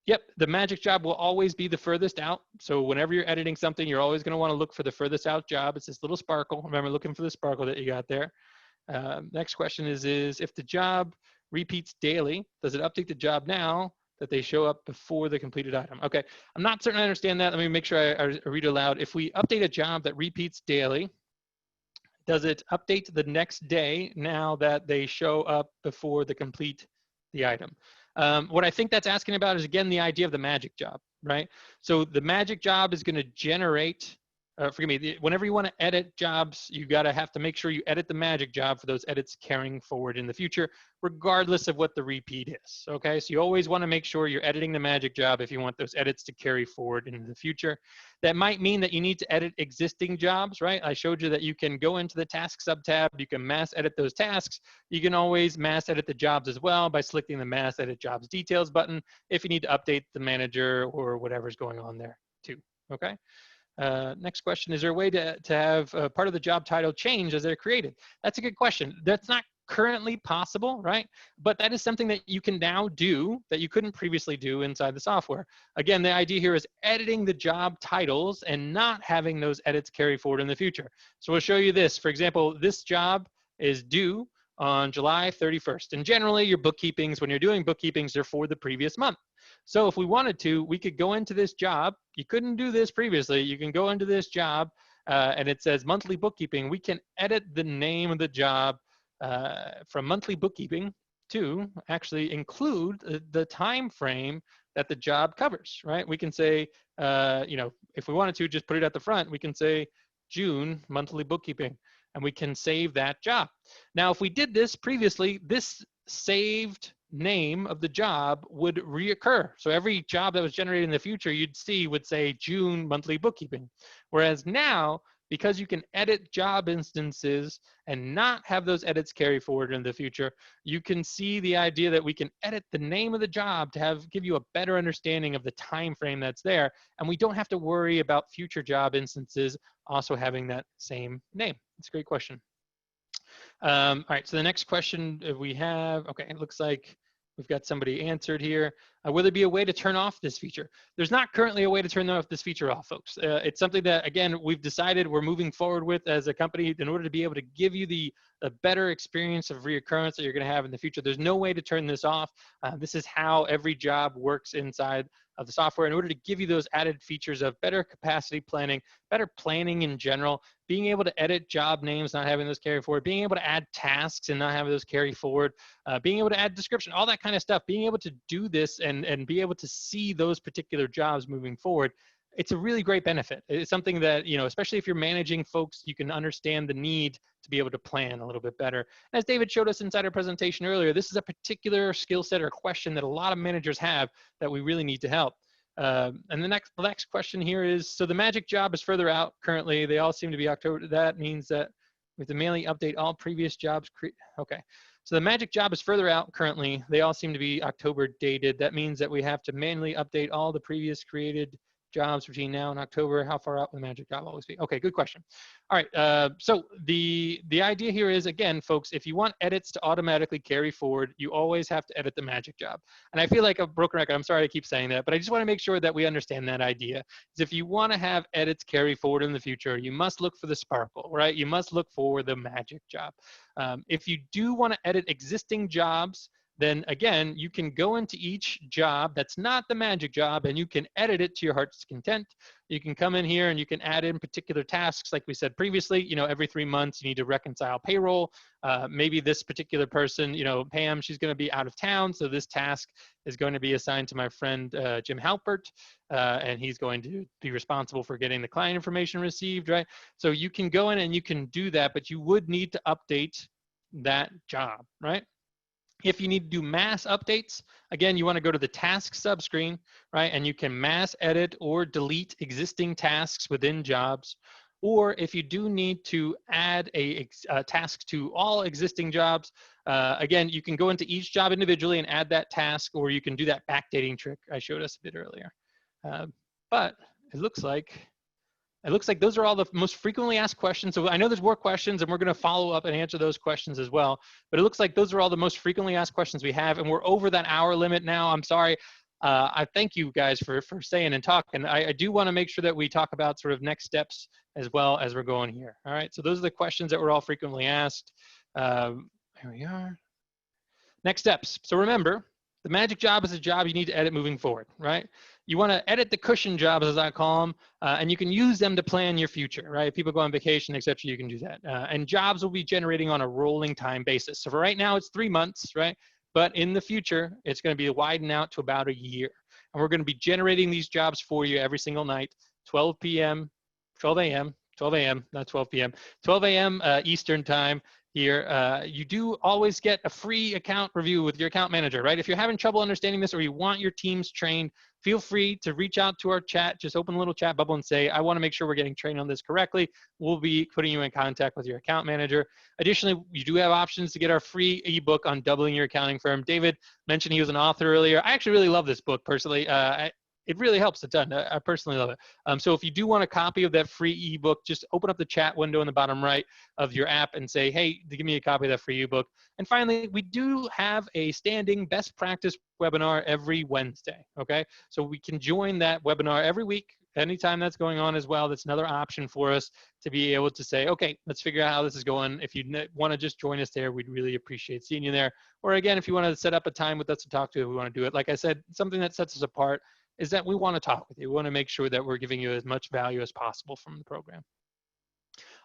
Yep, the magic job will always be the furthest out. So whenever you're editing something, you're always gonna wanna look for the furthest out job. It's this little sparkle. Remember, looking for the sparkle that you got there. Next question is if the job repeats daily, does it update the job now that they show up before the completed item? Okay, I'm not certain I understand that. Let me make sure I read it aloud. If we update a job that repeats daily, does it update the next day now that they show up before the complete the item? What I think that's asking about is, again, the idea of the magic job, right? So the magic job is going to generate, forgive me, whenever you want to edit jobs, you got to have to make sure you edit the magic job for those edits carrying forward in the future, regardless of what the repeat is, okay? So you always want to make sure you're editing the magic job if you want those edits to carry forward into the future. That might mean that you need to edit existing jobs, right? I showed you that you can go into the task sub-tab, you can mass edit those tasks. You can always mass edit the jobs as well by selecting the mass edit jobs details button if you need to update the manager or whatever's going on there too, okay? Next question, is there a way to have part of the job title change as they're created? That's a good question. That's not currently possible, right? But that is something that you can now do that you couldn't previously do inside the software. Again, the idea here is editing the job titles and not having those edits carry forward in the future. So we'll show you this. For example, this job is due on July 31st. And generally, your bookkeepings, when you're doing bookkeepings, they're for the previous month. So if we wanted to, we could go into this job. You couldn't do this previously. You can go into this job and it says monthly bookkeeping. We can edit the name of the job from monthly bookkeeping to actually include the time frame that the job covers, right? We can say, you know, if we wanted to just put it at the front, we can say June monthly bookkeeping, and we can save that job. Now, if we did this previously, this saved name of the job would reoccur. So every job that was generated in the future, you'd see would say June monthly bookkeeping. Whereas now, because you can edit job instances and not have those edits carry forward in the future, you can see the idea that we can edit the name of the job to give you a better understanding of the time frame that's there, and we don't have to worry about future job instances also having that same name. That's a great question. All right, so the next question we have, okay, it looks like we've got somebody answered here. Will there be a way to turn off this feature? There's not currently a way to turn off this feature off, folks. It's something that, again, we've decided we're moving forward with as a company in order to be able to give you the better experience of reoccurrence that you're going to have in the future. There's no way to turn this off. This is how every job works inside of the software in order to give you those added features of better capacity planning, better planning in general, being able to edit job names, not having those carry forward, being able to add tasks and not having those carry forward, being able to add description, all that kind of stuff, being able to do this and be able to see those particular jobs moving forward. It's a really great benefit. It's something that, you know, especially if you're managing folks, you can understand the need to be able to plan a little bit better. As David showed us inside our presentation earlier, this is a particular skill set or question that a lot of managers have that we really need to help. And the next question here is, so the magic job is further out currently. They all seem to be October. That means that we have to manually update all previous jobs. Okay. So the magic job is further out currently. They all seem to be October dated. That means that we have to manually update all the previous created jobs between now and October. How far out will the magic job always be? Okay, good question. All right, so the idea here is, again, folks, if you want edits to automatically carry forward, you always have to edit the magic job. And I feel like a broken record. I'm sorry to keep saying that, but I just want to make sure that we understand that idea. Is if you want to have edits carry forward in the future, you must look for the sparkle, right? You must look for the magic job. If you do want to edit existing jobs, then again, you can go into each job that's not the magic job and you can edit it to your heart's content. You can come in here and you can add in particular tasks. Like we said previously, you know, every 3 months you need to reconcile payroll. Maybe this particular person, you know, Pam, she's going to be out of town. So this task is going to be assigned to my friend, Jim Halpert, and he's going to be responsible for getting the client information received, right? So you can go in and you can do that, but you would need to update that job, right? If you need to do mass updates, again, you want to go to the task subscreen, right? And you can mass edit or delete existing tasks within jobs. Or if you do need to add a task to all existing jobs, again, you can go into each job individually and add that task, or you can do that backdating trick I showed us a bit earlier. But it looks like those are all the most frequently asked questions. So I know there's more questions and we're going to follow up and answer those questions as well. But it looks like those are all the most frequently asked questions we have. And we're over that hour limit now. I'm sorry. I thank you guys for staying and talking. I do want to make sure that we talk about sort of next steps as well as we're going here. All right. So those are the questions that were all frequently asked. Here we are. Next steps. So remember, the magic job is a job you need to edit moving forward, right? You want to edit the cushion jobs, as I call them, and you can use them to plan your future, right? If people go on vacation, et cetera, you can do that. And jobs will be generating on a rolling time basis. So for right now, it's 3 months, right? But in the future, it's going to be widened out to about a year. And we're going to be generating these jobs for you every single night, 12 a.m., not 12 p.m., 12 a.m. Eastern time. Here, you do always get a free account review with your account manager, right? If you're having trouble understanding this or you want your teams trained, feel free to reach out to our chat. Just open a little chat bubble and say, I want to make sure we're getting trained on this correctly. We'll be putting you in contact with your account manager. Additionally, you do have options to get our free ebook on doubling your accounting firm. David mentioned he was an author earlier. I actually really love this book personally. It really helps a ton. I personally love it. So if you do want a copy of that free ebook, just open up the chat window in the bottom right of your app and say, hey, give me a copy of that free ebook. And finally, we do have a standing best practice webinar every Wednesday, okay? So we can join that webinar every week, anytime that's going on as well. That's another option for us to be able to say, okay, let's figure out how this is going. If you want to just join us there, we'd really appreciate seeing you there. Or again, if you want to set up a time with us to talk to, we want to do it. Like I said, something that sets us apart is that we want to talk with you. We want to make sure that we're giving you as much value as possible from the program.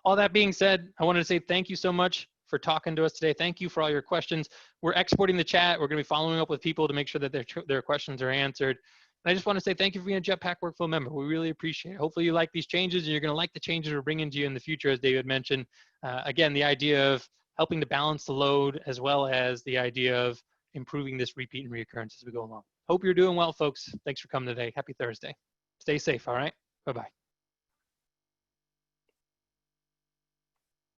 All that being said, I wanted to say thank you so much for talking to us today. Thank you for all your questions. We're exporting the chat. We're going to be following up with people to make sure that their questions are answered. And I just want to say thank you for being a Jetpack Workflow member. We really appreciate it. Hopefully you like these changes and you're going to like the changes we're bringing to you in the future, as David mentioned. Again, the idea of helping to balance the load as well as the idea of improving this repeat and reoccurrence as we go along. Hope you're doing well, folks. Thanks for coming today. Happy Thursday. Stay safe, all right? Bye-bye.